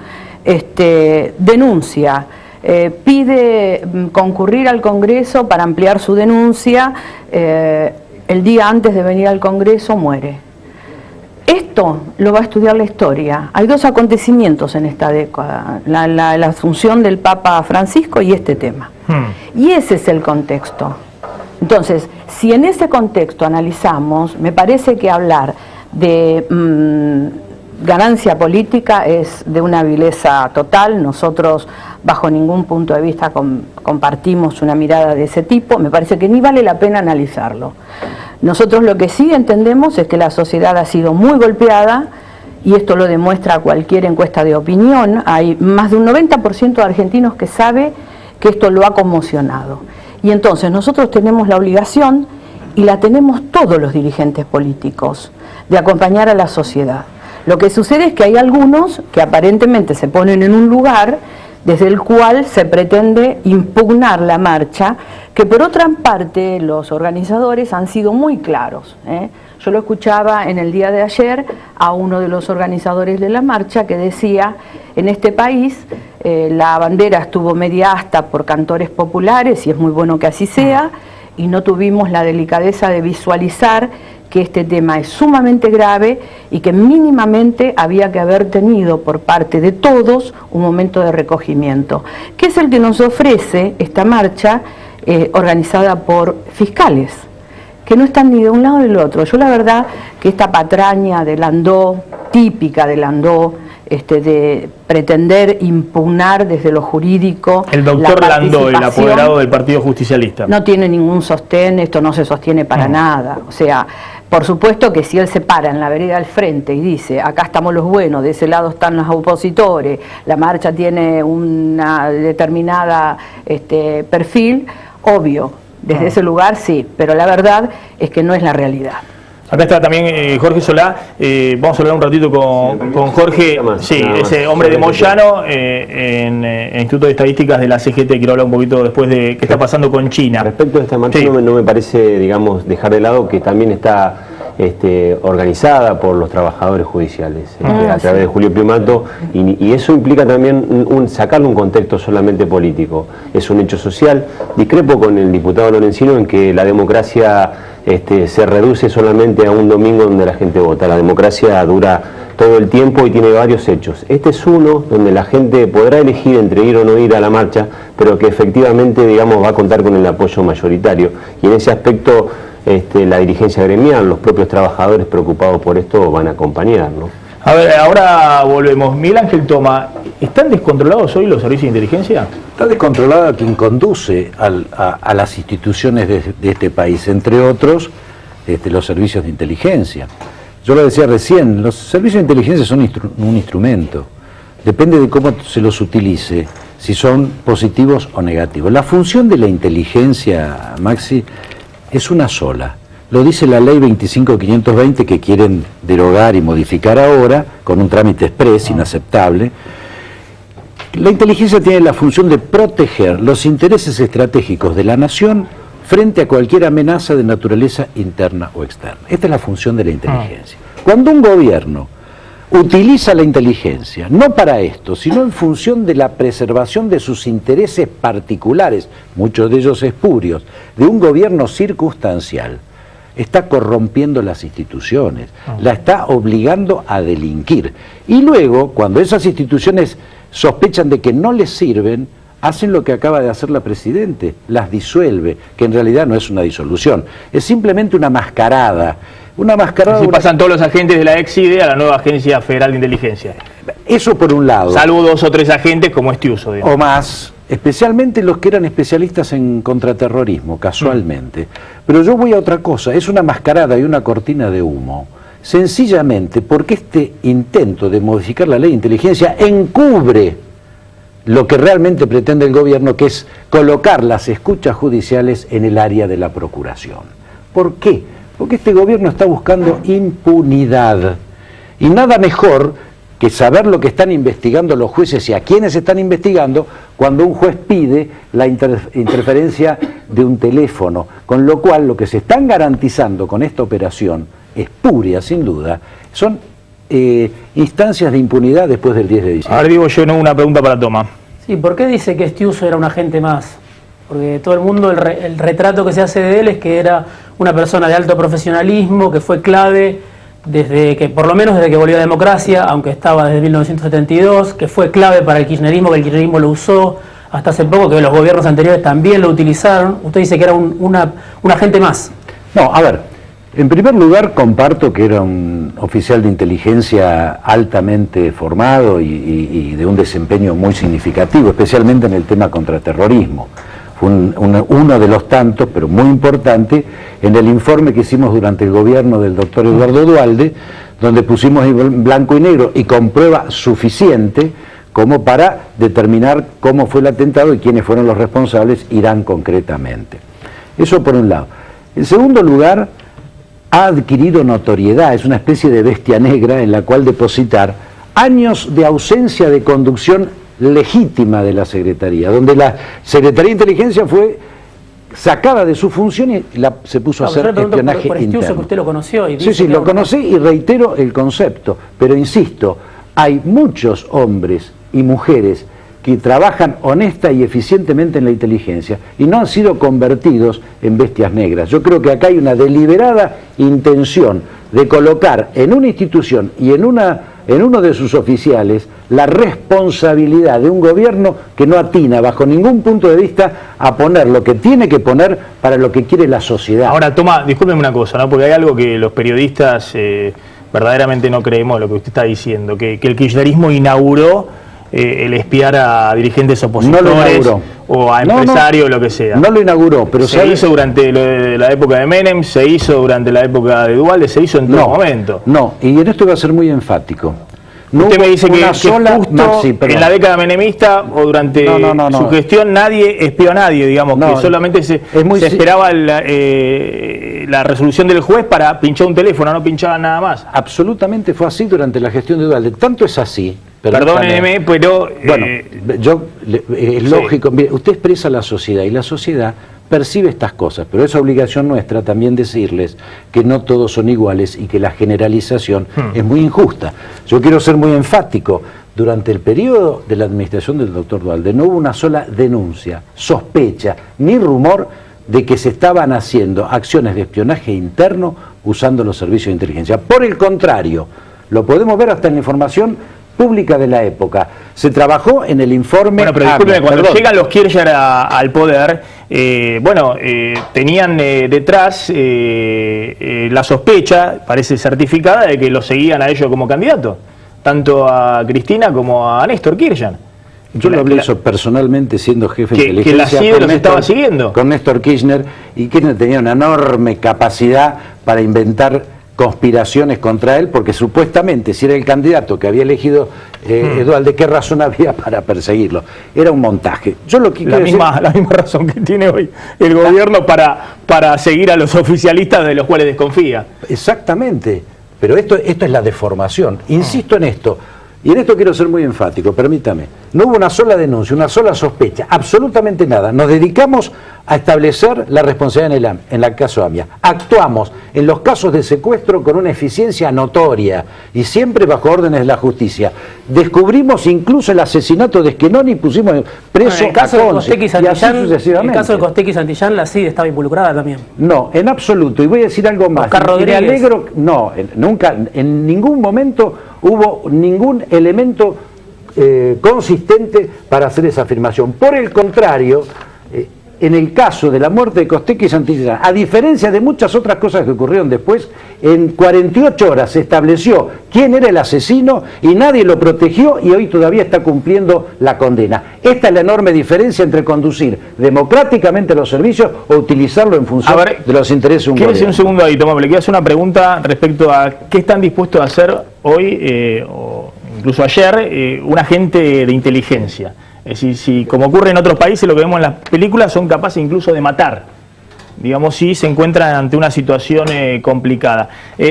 denuncia, pide concurrir al Congreso para ampliar su denuncia, el día antes de venir al Congreso muere. Esto lo va a estudiar la historia. Hay 2 acontecimientos en esta década, la asunción del Papa Francisco y este tema. Y ese es el contexto. Entonces, si en ese contexto analizamos, me parece que hablar de ganancia política es de una vileza total. Nosotros, bajo ningún punto de vista, compartimos una mirada de ese tipo. Me parece que ni vale la pena analizarlo. Nosotros lo que sí entendemos es que la sociedad ha sido muy golpeada, y esto lo demuestra cualquier encuesta de opinión. Hay más de un 90% de argentinos que sabe que esto lo ha conmocionado. Y entonces nosotros tenemos la obligación, y la tenemos todos los dirigentes políticos, de acompañar a la sociedad. Lo que sucede es que hay algunos que aparentemente se ponen en un lugar desde el cual se pretende impugnar la marcha, que por otra parte los organizadores han sido muy claros. Yo lo escuchaba en el día de ayer a uno de los organizadores de la marcha que decía, en este país la bandera estuvo media asta por cantores populares, y es muy bueno que así sea, y no tuvimos la delicadeza de visualizar que este tema es sumamente grave y que mínimamente había que haber tenido por parte de todos un momento de recogimiento, que es el que nos ofrece esta marcha organizada por fiscales, que no están ni de un lado ni del otro. Yo la verdad que esta patraña de Landó, típica de Landó, de pretender impugnar desde lo jurídico. El doctor Landó, el apoderado del Partido Justicialista. No tiene ningún sostén, esto no se sostiene para nada. O sea, por supuesto que si él se para en la vereda al frente y dice, acá estamos los buenos, de ese lado están los opositores, la marcha tiene una determinada perfil, obvio, desde ese lugar sí, pero la verdad es que no es la realidad. Acá está también Jorge Solá, vamos a hablar un ratito con Jorge, sí, ese hombre de Moyano, en el Instituto de Estadísticas de la CGT, quiero hablar un poquito después de qué está pasando con China. Respecto a esta marcha, sí, no me parece, digamos, dejar de lado que también está organizada por los trabajadores judiciales, a través de Julio Primato, y eso implica también sacarle un contexto solamente político. Es un hecho social. Discrepo con el diputado Lorenzino en que la democracia se reduce solamente a un domingo donde la gente vota. La democracia dura todo el tiempo y tiene varios hechos. Este es uno donde la gente podrá elegir entre ir o no ir a la marcha, pero que efectivamente, digamos, va a contar con el apoyo mayoritario. Y en ese aspecto la dirigencia gremial, los propios trabajadores preocupados por esto van a acompañar, ¿no? A ver, ahora volvemos. Miguel Ángel Toma, ¿están descontrolados hoy los servicios de inteligencia? Está descontrolada quien conduce a las instituciones de este país, entre otros los servicios de inteligencia. Yo lo decía recién, los servicios de inteligencia son un instrumento, depende de cómo se los utilice, si son positivos o negativos. La función de la inteligencia, Maxi, es una sola. Lo dice la ley 25.520 que quieren derogar y modificar ahora, con un trámite exprés, inaceptable. La inteligencia tiene la función de proteger los intereses estratégicos de la nación frente a cualquier amenaza de naturaleza interna o externa. Esta es la función de la inteligencia. Cuando un gobierno utiliza la inteligencia, no para esto, sino en función de la preservación de sus intereses particulares, muchos de ellos espurios, de un gobierno circunstancial, está corrompiendo las instituciones, la está obligando a delinquir. Y luego, cuando esas instituciones sospechan de que no les sirven, hacen lo que acaba de hacer la Presidente, las disuelve, que en realidad no es una disolución, es simplemente una mascarada. Una mascarada. Así pasan todos los agentes de la ex-IDE a la nueva Agencia Federal de Inteligencia. Eso por un lado. Salvo 2 o 3 agentes como Estiuso, digamos. O más, especialmente los que eran especialistas en contraterrorismo, casualmente. Pero yo voy a otra cosa, es una mascarada y una cortina de humo, sencillamente porque este intento de modificar la ley de inteligencia encubre lo que realmente pretende el gobierno, que es colocar las escuchas judiciales en el área de la procuración. ¿Por qué? Porque este gobierno está buscando impunidad. Y nada mejor que saber lo que están investigando los jueces y a quiénes están investigando cuando un juez pide la interferencia de un teléfono. Con lo cual, lo que se están garantizando con esta operación, espuria sin duda, son instancias de impunidad después del 10 de diciembre. Ahora digo yo, una pregunta para Toma. Sí, ¿por qué dice que Estiuso era un agente más? Porque todo el mundo, el retrato que se hace de él es que era una persona de alto profesionalismo, que fue clave por lo menos desde que volvió a la democracia, aunque estaba desde 1972, que fue clave para el kirchnerismo, que el kirchnerismo lo usó hasta hace poco, que los gobiernos anteriores también lo utilizaron. Usted dice que era un agente más. No, a ver, en primer lugar comparto que era un oficial de inteligencia altamente formado y de un desempeño muy significativo, especialmente en el tema contraterrorismo. Fue uno de los tantos, pero muy importante, en el informe que hicimos durante el gobierno del doctor Eduardo Duhalde, donde pusimos en blanco y negro y con prueba suficiente como para determinar cómo fue el atentado y quiénes fueron los responsables, irán concretamente. Eso por un lado. En segundo lugar, ha adquirido notoriedad, es una especie de bestia negra en la cual depositar años de ausencia de conducción legítima de la Secretaría, donde la Secretaría de Inteligencia fue sacada de su función y se puso a hacer espionaje interno. Que usted lo conoció y sí, lo conocí y reitero el concepto, pero insisto, hay muchos hombres y mujeres que trabajan honesta y eficientemente en la inteligencia y no han sido convertidos en bestias negras. Yo creo que acá hay una deliberada intención de colocar en una institución y en uno de sus oficiales la responsabilidad de un gobierno que no atina bajo ningún punto de vista a poner lo que tiene que poner para lo que quiere la sociedad. Ahora, Toma, discúlpeme una cosa, ¿no? Porque hay algo que los periodistas verdaderamente no creemos lo que usted está diciendo, que el kirchnerismo inauguró el espiar a dirigentes opositores o a empresarios, lo que sea. No lo inauguró, pero se hizo durante la época de Menem, se hizo durante la época de Duhalde, se hizo en todo momento. No, y en esto voy a ser muy enfático. No usted me dice que justo en la década menemista o durante su gestión nadie espió a nadie, digamos, que solamente se esperaba la resolución del juez para pinchar un teléfono, no pinchaban nada más. Absolutamente fue así durante la gestión de Duhalde. Tanto es así. Perdóneme, pero... Bueno, es lógico. Mire, usted expresa la sociedad y la sociedad percibe estas cosas, pero es obligación nuestra también decirles que no todos son iguales y que la generalización es muy injusta. Yo quiero ser muy enfático. Durante el periodo de la administración del doctor Duhalde no hubo una sola denuncia, sospecha, ni rumor de que se estaban haciendo acciones de espionaje interno usando los servicios de inteligencia. Por el contrario, lo podemos ver hasta en la información pública de la época. Se trabajó en el informe... Bueno, pero discúlpeme, cuando llegan los Kirchner al poder, tenían detrás la sospecha, parece certificada, de que los seguían a ellos como candidato, tanto a Cristina como a Néstor Kirchner. Yo lo hablé eso personalmente siendo jefe de inteligencia. Que la CIE los estaba siguiendo. Con Néstor Kirchner, y Kirchner tenía una enorme capacidad para inventar conspiraciones contra él, porque supuestamente si era el candidato que había elegido Duhalde, ¿qué razón había para perseguirlo? Era un montaje. Yo lo que la misma razón que tiene hoy el gobierno para seguir a los oficialistas de los cuales desconfía. Exactamente, pero esto es la deformación. Insisto en esto, y en esto quiero ser muy enfático, permítame. No hubo una sola denuncia, una sola sospecha, absolutamente nada. Nos dedicamos a establecer la responsabilidad en el caso AMIA. Actuamos en los casos de secuestro con una eficiencia notoria y siempre bajo órdenes de la justicia. Descubrimos incluso el asesinato de Esquenoni y pusimos preso en el caso a Conce, de Costec y Santillán, la CID estaba involucrada también. No, en absoluto. Y voy a decir algo más. Oscar Rodríguez. Me alegro, no, nunca, en ningún momento hubo ningún elemento consistente para hacer esa afirmación. Por el contrario, en el caso de la muerte de Costec y Santillán, a diferencia de muchas otras cosas que ocurrieron después, en 48 horas se estableció quién era el asesino y nadie lo protegió, y hoy todavía está cumpliendo la condena. Esta es la enorme diferencia entre conducir democráticamente los servicios o utilizarlo en función de los intereses de un gobierno. Quédese un segundo ahí, Tomás, le quiero hacer una pregunta respecto a qué están dispuestos a hacer hoy, o incluso ayer, un agente de inteligencia. Es decir, si como ocurre en otros países, lo que vemos en las películas, son capaces incluso de matar, digamos, si se encuentran ante una situación complicada.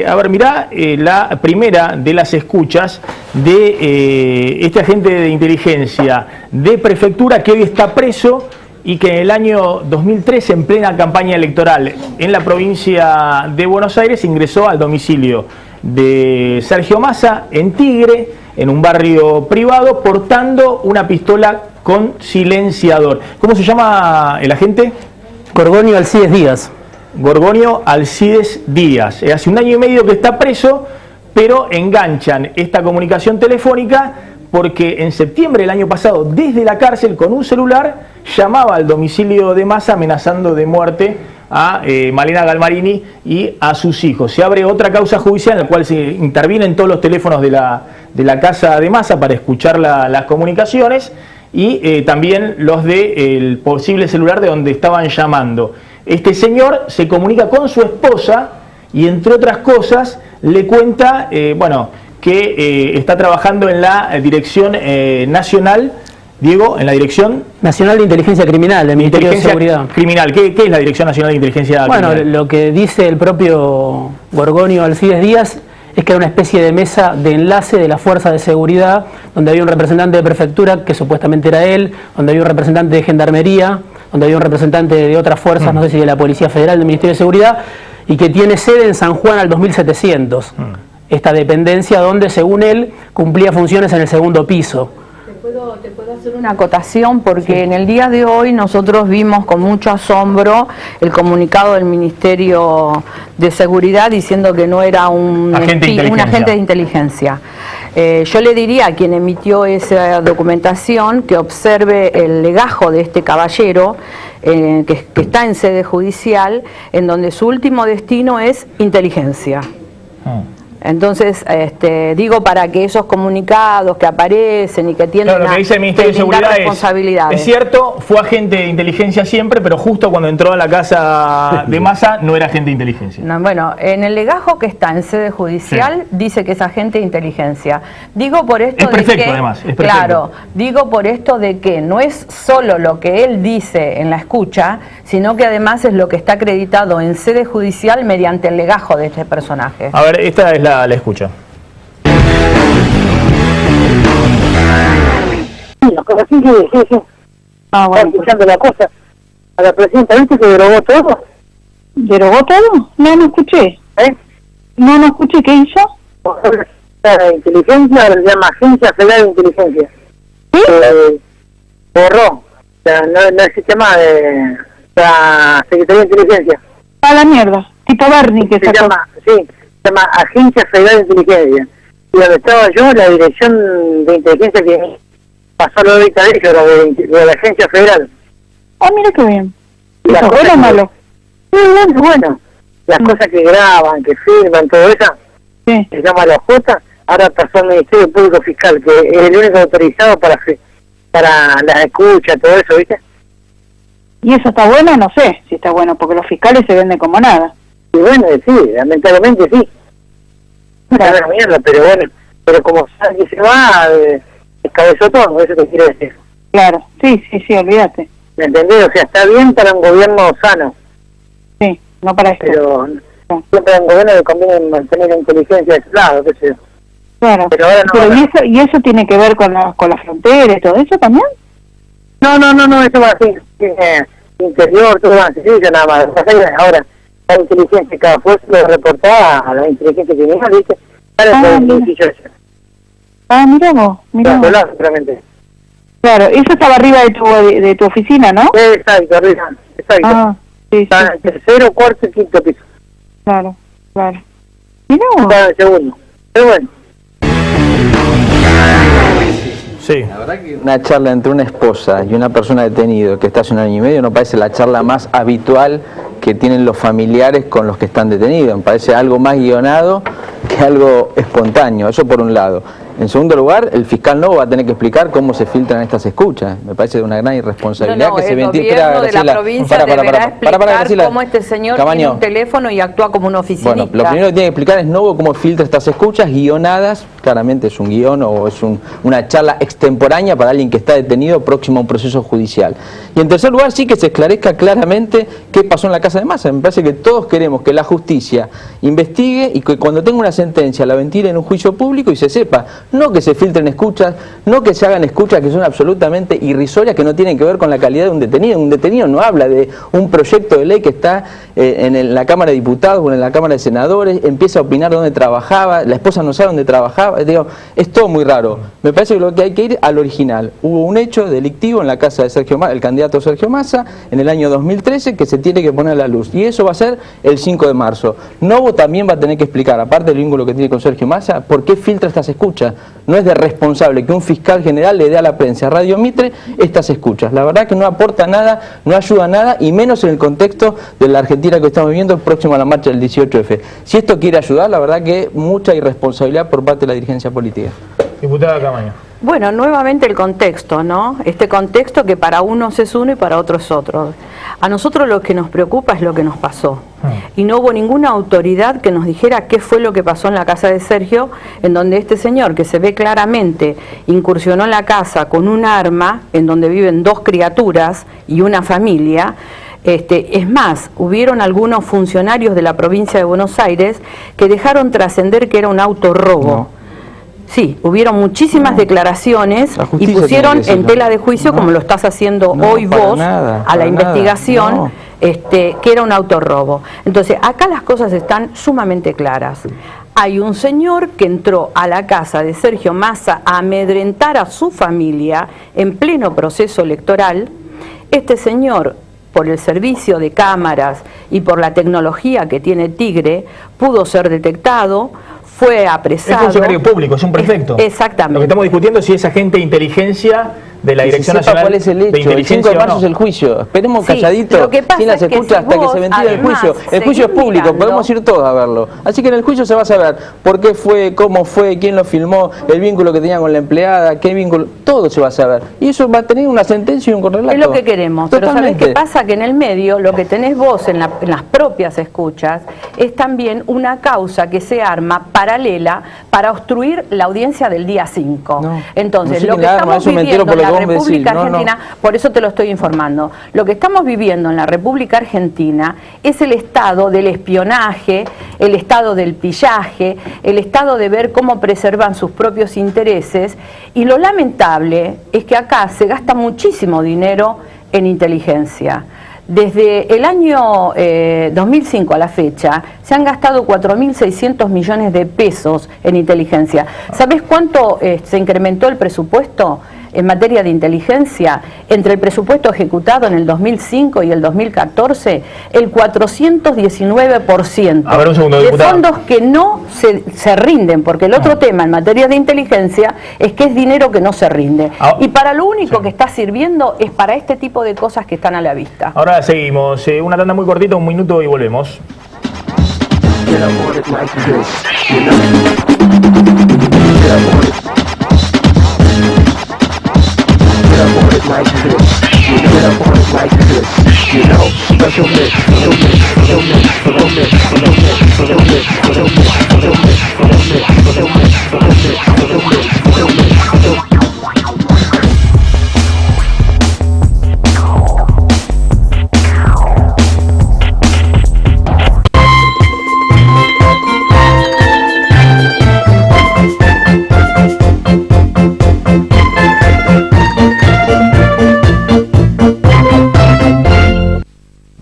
A ver, mirá la primera de las escuchas de este agente de inteligencia de prefectura que hoy está preso y que en el año 2013, en plena campaña electoral en la provincia de Buenos Aires, ingresó al domicilio de Sergio Massa en Tigre, en un barrio privado, portando una pistola con silenciador. ¿Cómo se llama el agente? Gorgonio Alcides Díaz. Gorgonio Alcides Díaz. Hace 1 año y medio que está preso, pero enganchan esta comunicación telefónica porque en septiembre del año pasado, desde la cárcel, con un celular, llamaba al domicilio de Massa amenazando de muerte a Malena Galmarini y a sus hijos. Se abre otra causa judicial en la cual se intervienen todos los teléfonos de la casa de Massa para escuchar las comunicaciones y también los del posible celular de donde estaban llamando. Este señor se comunica con su esposa y, entre otras cosas, le cuenta que está trabajando en la Dirección Nacional, Diego, en la Dirección Nacional de Inteligencia Criminal, del Ministerio de Seguridad. Criminal. ¿Qué es la Dirección Nacional de Inteligencia Criminal? Bueno, lo que dice el propio Gorgonio Alcides Díaz es que era una especie de mesa de enlace de la Fuerza de Seguridad, donde había un representante de prefectura, que supuestamente era él, donde había un representante de Gendarmería, donde había un representante de otras fuerzas, no sé si de la Policía Federal, del Ministerio de Seguridad, y que tiene sede en San Juan al 2700. Esta dependencia donde, según él, cumplía funciones en el segundo piso. Te puedo hacer una acotación, porque en el día de hoy nosotros vimos con mucho asombro el comunicado del Ministerio de Seguridad diciendo que no era un agente de inteligencia. Yo le diría a quien emitió esa documentación que observe el legajo de este caballero que está en sede judicial, en donde su último destino es inteligencia. Entonces, digo, para que esos comunicados que aparecen y que tienen claro, lo que dice el Ministerio de Seguridad es cierto, fue agente de inteligencia siempre, pero justo cuando entró a la casa de Massa no era agente de inteligencia. No, bueno, en el legajo que está en sede judicial dice que es agente de inteligencia. Digo por esto es perfecto, de que, además, es perfecto. Claro, digo por esto de que no es solo lo que él dice en la escucha, sino que además es lo que está acreditado en sede judicial mediante el legajo de este personaje. A ver, esta es la escucha. Así que bueno, escuchando la cosa a la presidenta, ¿viste que derogó todo? ¿Derogó todo? No, no escuché. No escuché. ¿Qué hizo? La inteligencia, ahora se llama Agencia Federal de Inteligencia. Borró, o sea, no existe más la Secretaría de Inteligencia. A la mierda, tipo Bernie que se llama Agencia Federal de Inteligencia. Y donde estaba yo, la dirección de inteligencia que pasó lo de de la Agencia Federal. Ah, mira qué bien. ¿Eso es bueno o malo? Sí, bueno. Las cosas que graban, que firman, todo eso, se llama la OJ, ahora pasó al Ministerio Público Fiscal, que es el único autorizado para la escucha, todo eso, ¿viste? ¿Y eso está bueno? No sé si está bueno, porque los fiscales se venden como nada. Y bueno, sí, lamentablemente sí. Claro. Mierda, pero bueno, pero como sabe que se va, descabezó todo, eso te quiero decir. Claro, sí, olvídate. ¿Me entendés? O sea, está bien para un gobierno sano. Sí, no para esto. Pero siempre para un gobierno le conviene mantener la inteligencia de su lado, qué sé yo. Claro, pero ahora no. Pero ¿y eso tiene que ver con la frontera y todo eso también? No, eso va así, interior, todo va así, nada más. Ahora, la inteligencia, cada fuerza lo reportaba a la inteligencia criminal, ¿viste? Mira vos. Claro, eso estaba arriba de tu oficina, ¿no? Exacto, arriba, exacto. Sí. Está en el tercero, cuarto y quinto piso. Claro. Mira vos. Está en el segundo, pero bueno. Sí. La verdad que una charla entre una esposa y una persona detenida que está hace 1 año y medio no parece la charla más habitual que tienen los familiares con los que están detenidos. Me parece algo más guionado que algo espontáneo, eso por un lado. En segundo lugar, el fiscal Novo va a tener que explicar cómo se filtran estas escuchas. Me parece de una gran irresponsabilidad que se ventile. El gobierno de la provincia deberá explicar cómo este señor tiene un teléfono y actúa como un oficinista. Bueno, lo primero que tiene que explicar es Novo cómo filtra estas escuchas guionadas. Claramente es un guión o es una charla extemporánea para alguien que está detenido próximo a un proceso judicial. Y en tercer lugar, sí que se esclarezca claramente qué pasó en la casa de Massa. Me parece que todos queremos que la justicia investigue y que cuando tenga una sentencia la ventile en un juicio público y se sepa. No que se filtren escuchas, no que se hagan escuchas que son absolutamente irrisorias, que no tienen que ver con la calidad de un detenido. Un detenido no habla de un proyecto de ley que está en la Cámara de Diputados o en la Cámara de Senadores, empieza a opinar dónde trabajaba, la esposa no sabe dónde trabajaba. Digo, es todo muy raro. Me parece que lo que hay que ir al original. Hubo un hecho delictivo en la casa de Sergio Massa, el candidato Sergio Massa, en el año 2013, que se tiene que poner a la luz. Y eso va a ser el 5 de marzo. Novo también va a tener que explicar, aparte del vínculo que tiene con Sergio Massa, por qué filtra estas escuchas. No es de responsable que un fiscal general le dé a la prensa, a Radio Mitre, estas escuchas. La verdad que no aporta nada, no ayuda a nada, y menos en el contexto de la Argentina que estamos viviendo próximo a la marcha del 18F. Si esto quiere ayudar, la verdad que mucha irresponsabilidad por parte de la dirigencia política. Diputada Camaño. Bueno, nuevamente el contexto, ¿no? Este contexto que para unos es uno y para otros es otro. A nosotros lo que nos preocupa es lo que nos pasó. Y no hubo ninguna autoridad que nos dijera qué fue lo que pasó en la casa de Sergio, en donde este señor, que se ve claramente, incursionó en la casa con un arma, en donde viven 2 criaturas y una familia. Es más, hubieron algunos funcionarios de la provincia de Buenos Aires que dejaron trascender que era un autorrobo. No. Sí, hubieron muchísimas declaraciones y pusieron en tela de juicio, como lo estás haciendo hoy vos, a la investigación, que era un autorrobo. Entonces, acá las cosas están sumamente claras. Hay un señor que entró a la casa de Sergio Massa a amedrentar a su familia en pleno proceso electoral. Este señor, por el servicio de cámaras y por la tecnología que tiene Tigre, pudo ser detectado, fue apresado. Es funcionario público, es un prefecto. Exactamente. Lo que estamos discutiendo es si es agente de inteligencia de la que Dirección se sepa Nacional cuál es el de hecho. El 5 Inteligencia de marzo o es no. el juicio. Esperemos Sí, calladito, lo que pasa sin las es que escuchas, si hasta que vos, se ventile el además, juicio. El juicio es seguís público, mirando. podemos ir todos a verlo. Así que en el juicio se va a saber por qué fue, cómo fue, quién lo filmó, el vínculo que tenía con la empleada, qué vínculo, todo se va a saber. Y eso va a tener una sentencia y un correlato. Es lo que queremos, pero ¿sabés Totalmente. qué pasa? Que en el medio, lo que tenés vos en las propias escuchas, es también una causa que se arma paralela para obstruir la audiencia del día 5. No, Entonces, no lo sé que quién la arma, estamos eso me entero viviendo por en lo la que vos me decís. República No, no. Argentina, por eso te lo estoy informando, lo que estamos viviendo en la República Argentina es el estado del espionaje, el estado del pillaje, el estado de ver cómo preservan sus propios intereses, y lo lamentable es que acá se gasta muchísimo dinero en inteligencia. Desde el año 2005 a la fecha se han gastado 4.600 millones de pesos en inteligencia. ¿Sabés cuánto se incrementó el presupuesto en materia de inteligencia entre el presupuesto ejecutado en el 2005 y el 2014? El 419%. A ver, un segundo, de diputada. fondos que no se rinden, porque el otro tema en materia de inteligencia es que es dinero que no se rinde. Y para lo único que está sirviendo es para este tipo de cosas que están a la vista. Ahora seguimos, una tanda muy cortita, 1 minuto y volvemos.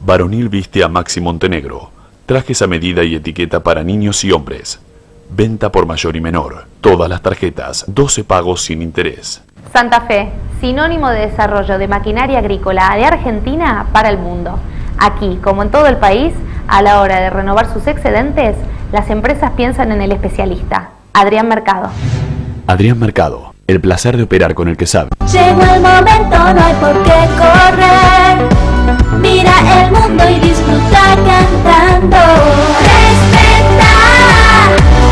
Varonil viste a Maxi Montenegro. Trajes a medida y etiqueta para niños y hombres. Venta por mayor y menor. Todas las tarjetas, 12 pagos sin interés. Santa Fe, sinónimo de desarrollo de maquinaria agrícola de Argentina para el mundo. Aquí, como en todo el país, a la hora de renovar sus excedentes, las empresas piensan en el especialista, Adrián Mercado. Adrián Mercado, el placer de operar con el que sabe. Llegó el momento, no hay por qué correr. Mira el mundo y disfruta cantando. Respeta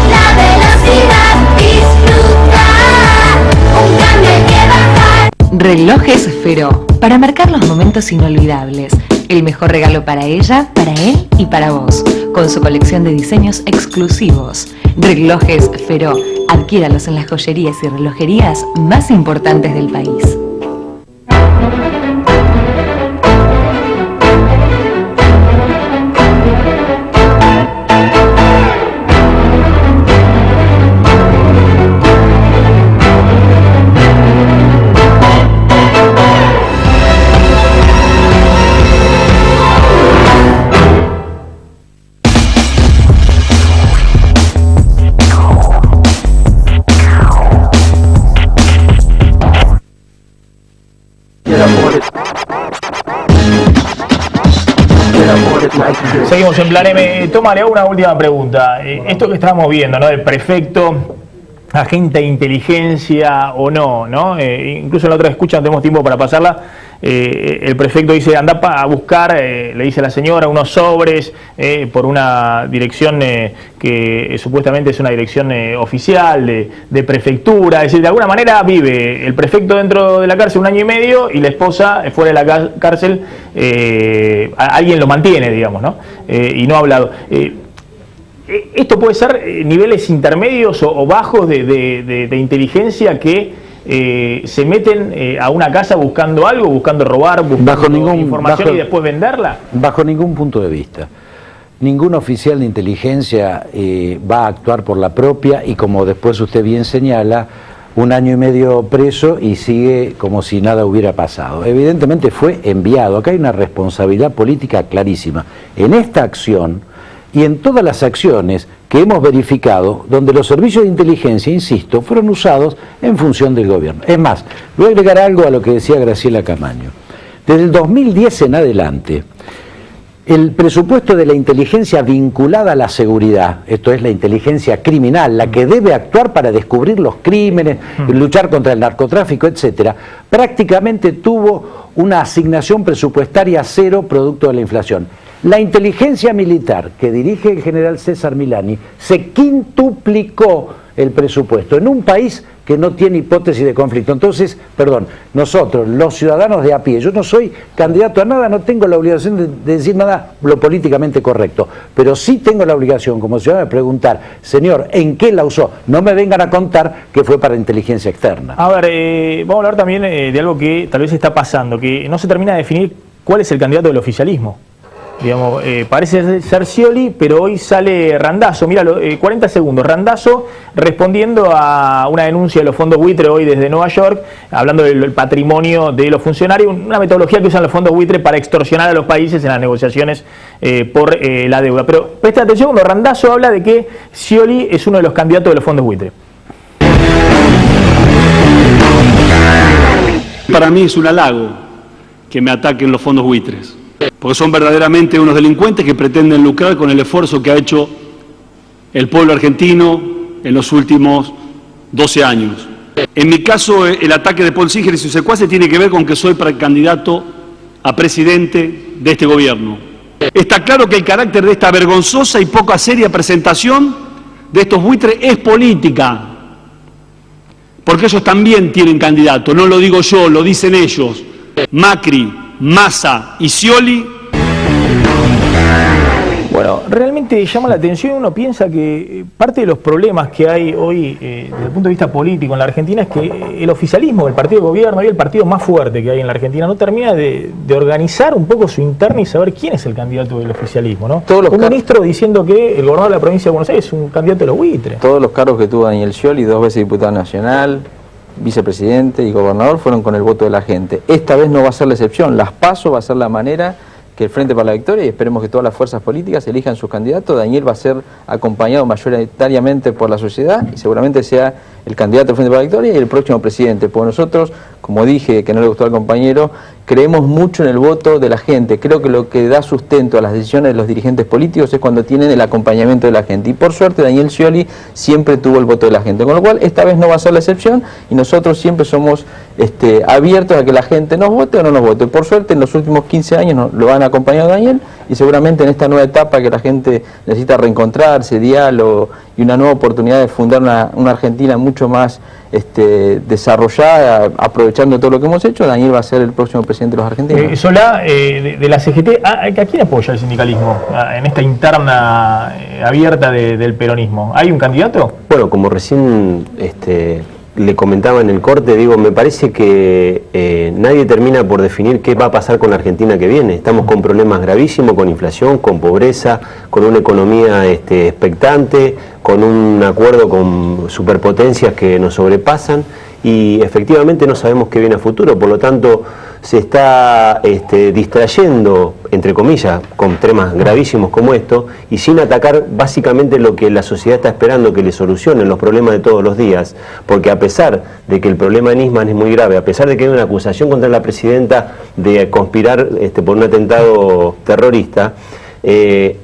la velocidad, disfruta. Un cambio hay que bajar. Relojes Feró, para marcar los momentos inolvidables. El mejor regalo para ella, para él y para vos. Con su colección de diseños exclusivos. Relojes Feró, adquiéralos en las joyerías y relojerías más importantes del país. Seguimos en Plan M. Toma, le hago una última pregunta. Esto que estamos viendo, ¿no? Del prefecto, agente de inteligencia o no, ¿no? Incluso en la otra escucha, no tenemos tiempo para pasarla. El prefecto dice, anda a buscar, le dice a la señora, unos sobres por una dirección que supuestamente es una dirección oficial de prefectura. Es decir, de alguna manera vive el prefecto dentro de la cárcel 1 año y medio y la esposa fuera de la cárcel, alguien lo mantiene, digamos, ¿no? Y no ha hablado. ¿Esto puede ser niveles intermedios o bajos de inteligencia que se meten a una casa buscando algo, buscando robar, buscando información y después venderla? Bajo ningún punto de vista. Ningún oficial de inteligencia va a actuar por la propia y, como después usted bien señala, 1 año y medio preso y sigue como si nada hubiera pasado. Evidentemente fue enviado. Acá hay una responsabilidad política clarísima en esta acción y en todas las acciones que hemos verificado donde los servicios de inteligencia, insisto, fueron usados en función del gobierno. Es más, voy a agregar algo a lo que decía Graciela Camaño. Desde el 2010 en adelante, el presupuesto de la inteligencia vinculada a la seguridad, esto es la inteligencia criminal, la que debe actuar para descubrir los crímenes, luchar contra el narcotráfico, etcétera, prácticamente tuvo una asignación presupuestaria cero producto de la inflación. La inteligencia militar que dirige el general César Milani se quintuplicó el presupuesto en un país que no tiene hipótesis de conflicto. Entonces, perdón, nosotros, los ciudadanos de a pie, yo no soy candidato a nada, no tengo la obligación de decir nada lo políticamente correcto, pero sí tengo la obligación como ciudadano de preguntar, señor, ¿en qué la usó? No me vengan a contar que fue para inteligencia externa. A ver, vamos a hablar también de algo que tal vez está pasando, que no se termina de definir cuál es el candidato del oficialismo. Digamos, parece ser Scioli, pero hoy sale Randazzo. Míralo, 40 segundos. Randazzo respondiendo a una denuncia de los fondos buitre hoy desde Nueva York, hablando del patrimonio de los funcionarios, una metodología que usan los fondos buitre para extorsionar a los países en las negociaciones por la deuda. Pero presta atención cuando Randazzo habla de que Scioli es uno de los candidatos de los fondos buitre. Para mí es un halago que me ataquen los fondos buitres, porque son verdaderamente unos delincuentes que pretenden lucrar con el esfuerzo que ha hecho el pueblo argentino en los últimos 12 años. En mi caso, el ataque de Paul Singer y sus secuaces tiene que ver con que soy precandidato a presidente de este gobierno. Está claro que el carácter de esta vergonzosa y poco seria presentación de estos buitres es política, porque ellos también tienen candidato, no lo digo yo, lo dicen ellos, Macri, Massa y Scioli. Bueno, realmente llama la atención, uno piensa que parte de los problemas que hay hoy desde el punto de vista político en la Argentina es que el oficialismo, el partido de gobierno y el partido más fuerte que hay en la Argentina no termina de organizar un poco su interna y saber quién es el candidato del oficialismo, ¿no? Un ministro diciendo que el gobernador de la provincia de Buenos Aires es un candidato de los buitres. Todos los cargos que tuvo Daniel Scioli, 2 veces diputado nacional, vicepresidente y gobernador, fueron con el voto de la gente. Esta vez no va a ser la excepción. Las PASO va a ser la manera que el Frente para la Victoria, y esperemos que todas las fuerzas políticas elijan sus candidatos. Daniel va a ser acompañado mayoritariamente por la sociedad y seguramente sea el candidato del Frente para la Victoria y el próximo presidente. Porque nosotros, como dije, que no le gustó al compañero, creemos mucho en el voto de la gente. Creo que lo que da sustento a las decisiones de los dirigentes políticos es cuando tienen el acompañamiento de la gente. Y por suerte Daniel Scioli siempre tuvo el voto de la gente. Con lo cual, esta vez no va a ser la excepción y nosotros siempre somos abiertos a que la gente nos vote o no nos vote. Por suerte, en los últimos 15 años lo han acompañado Daniel y seguramente en esta nueva etapa que la gente necesita reencontrarse, diálogo y una nueva oportunidad de fundar una Argentina mucho más desarrollada, aprovechando todo lo que hemos hecho, Daniel va a ser el próximo presidente de los argentinos. Solá, de la CGT, ¿a quién apoya el sindicalismo en esta interna abierta del peronismo? ¿Hay un candidato? Bueno, como recién le comentaba en el corte, digo, me parece que nadie termina por definir qué va a pasar con la Argentina que viene. Estamos con problemas gravísimos, con inflación, con pobreza, con una economía expectante, con un acuerdo con superpotencias que nos sobrepasan y efectivamente no sabemos qué viene a futuro, por lo tanto se está distrayendo, entre comillas, con temas gravísimos como esto y sin atacar básicamente lo que la sociedad está esperando que le solucionen los problemas de todos los días, porque a pesar de que el problema de Nisman es muy grave, a pesar de que hay una acusación contra la presidenta de conspirar por un atentado terrorista,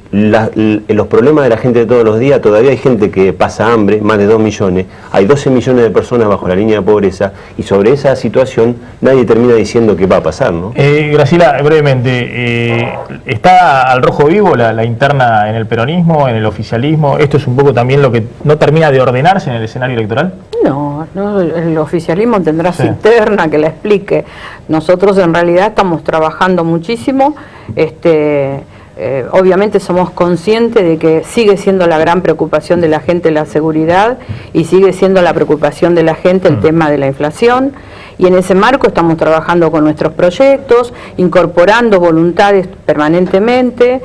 los problemas de la gente de todos los días, todavía hay gente que pasa hambre, más de 2 millones, hay 12 millones de personas bajo la línea de pobreza y sobre esa situación nadie termina diciendo qué va a pasar, ¿no? Graciela, brevemente, ¿está al rojo vivo la interna en el peronismo, en el oficialismo? ¿Esto es un poco también lo que no termina de ordenarse en el escenario electoral? No, el oficialismo tendrá su interna que la explique. Nosotros en realidad estamos trabajando muchísimo, obviamente somos conscientes de que sigue siendo la gran preocupación de la gente la seguridad y sigue siendo la preocupación de la gente el tema de la inflación y en ese marco estamos trabajando con nuestros proyectos, incorporando voluntades permanentemente,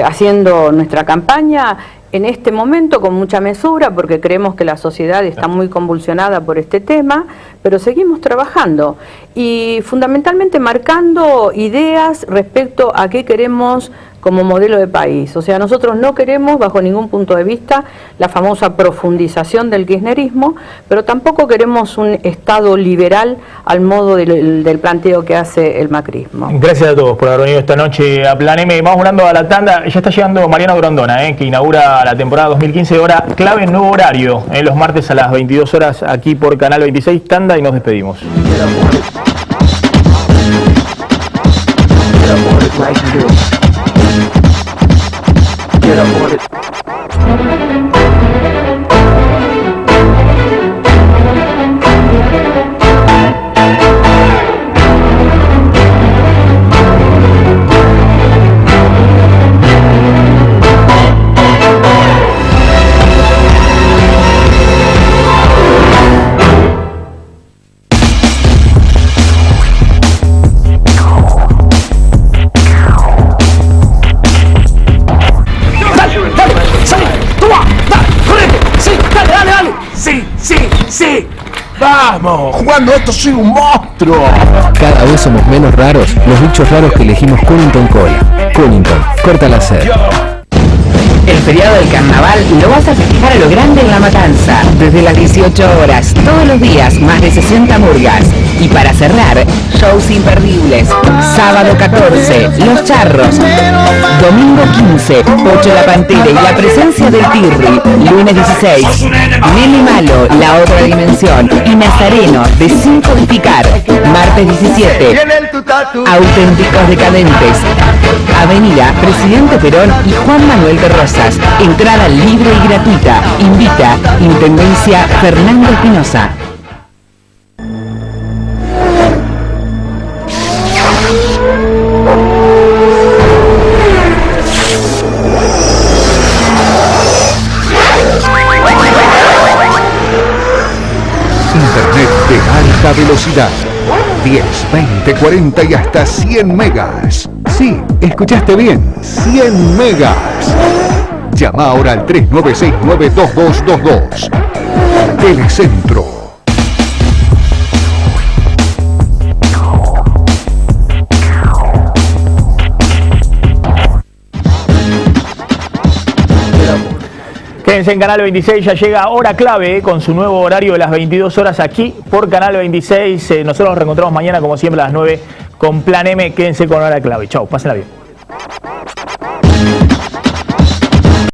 haciendo nuestra campaña en este momento con mucha mesura porque creemos que la sociedad está muy convulsionada por este tema, pero seguimos trabajando y fundamentalmente marcando ideas respecto a qué queremos como modelo de país. O sea, nosotros no queremos, bajo ningún punto de vista, la famosa profundización del kirchnerismo, pero tampoco queremos un Estado liberal al modo del planteo que hace el macrismo. Gracias a todos por haber venido esta noche a Plan M. Vamos volando a la tanda. Ya está llegando Mariano Grondona, que inaugura la temporada 2015, hora clave, nuevo horario, los martes a las 22 horas aquí por Canal 26. Tanda y nos despedimos. ¡Vamos! ¡Jugando esto soy un monstruo! Cada vez somos menos raros los bichos raros que elegimos Cunnington Cola. Cunnington, corta la sed. El feriado del carnaval lo vas a festejar a lo grande en La Matanza. Desde las 18 horas, todos los días, más de 60 murgas. Y para cerrar, shows imperdibles. Sábado 14, Los Charros. Domingo 15, Pocho la Pantera y la presencia del Tirri. Lunes 16, Nelly Malo, La Otra Dimensión. Y Nazareno, de Sin Codificar. Martes 17, Auténticos Decadentes. Avenida Presidente Perón y Juan Manuel de Rosas. Entrada libre y gratuita. Invita Intendencia Fernando Espinosa. Internet de alta velocidad. 10, 20, 40 y hasta 100 megas. Sí, escuchaste bien, 100 megas. Llama ahora al 3969-2222. Telecentro. Quédense en Canal 26, ya llega Hora Clave con su nuevo horario de las 22 horas aquí por Canal 26. Nosotros nos reencontramos mañana como siempre a las 9 con Plan M. Quédense con Hora Clave. Chau, pásenla bien.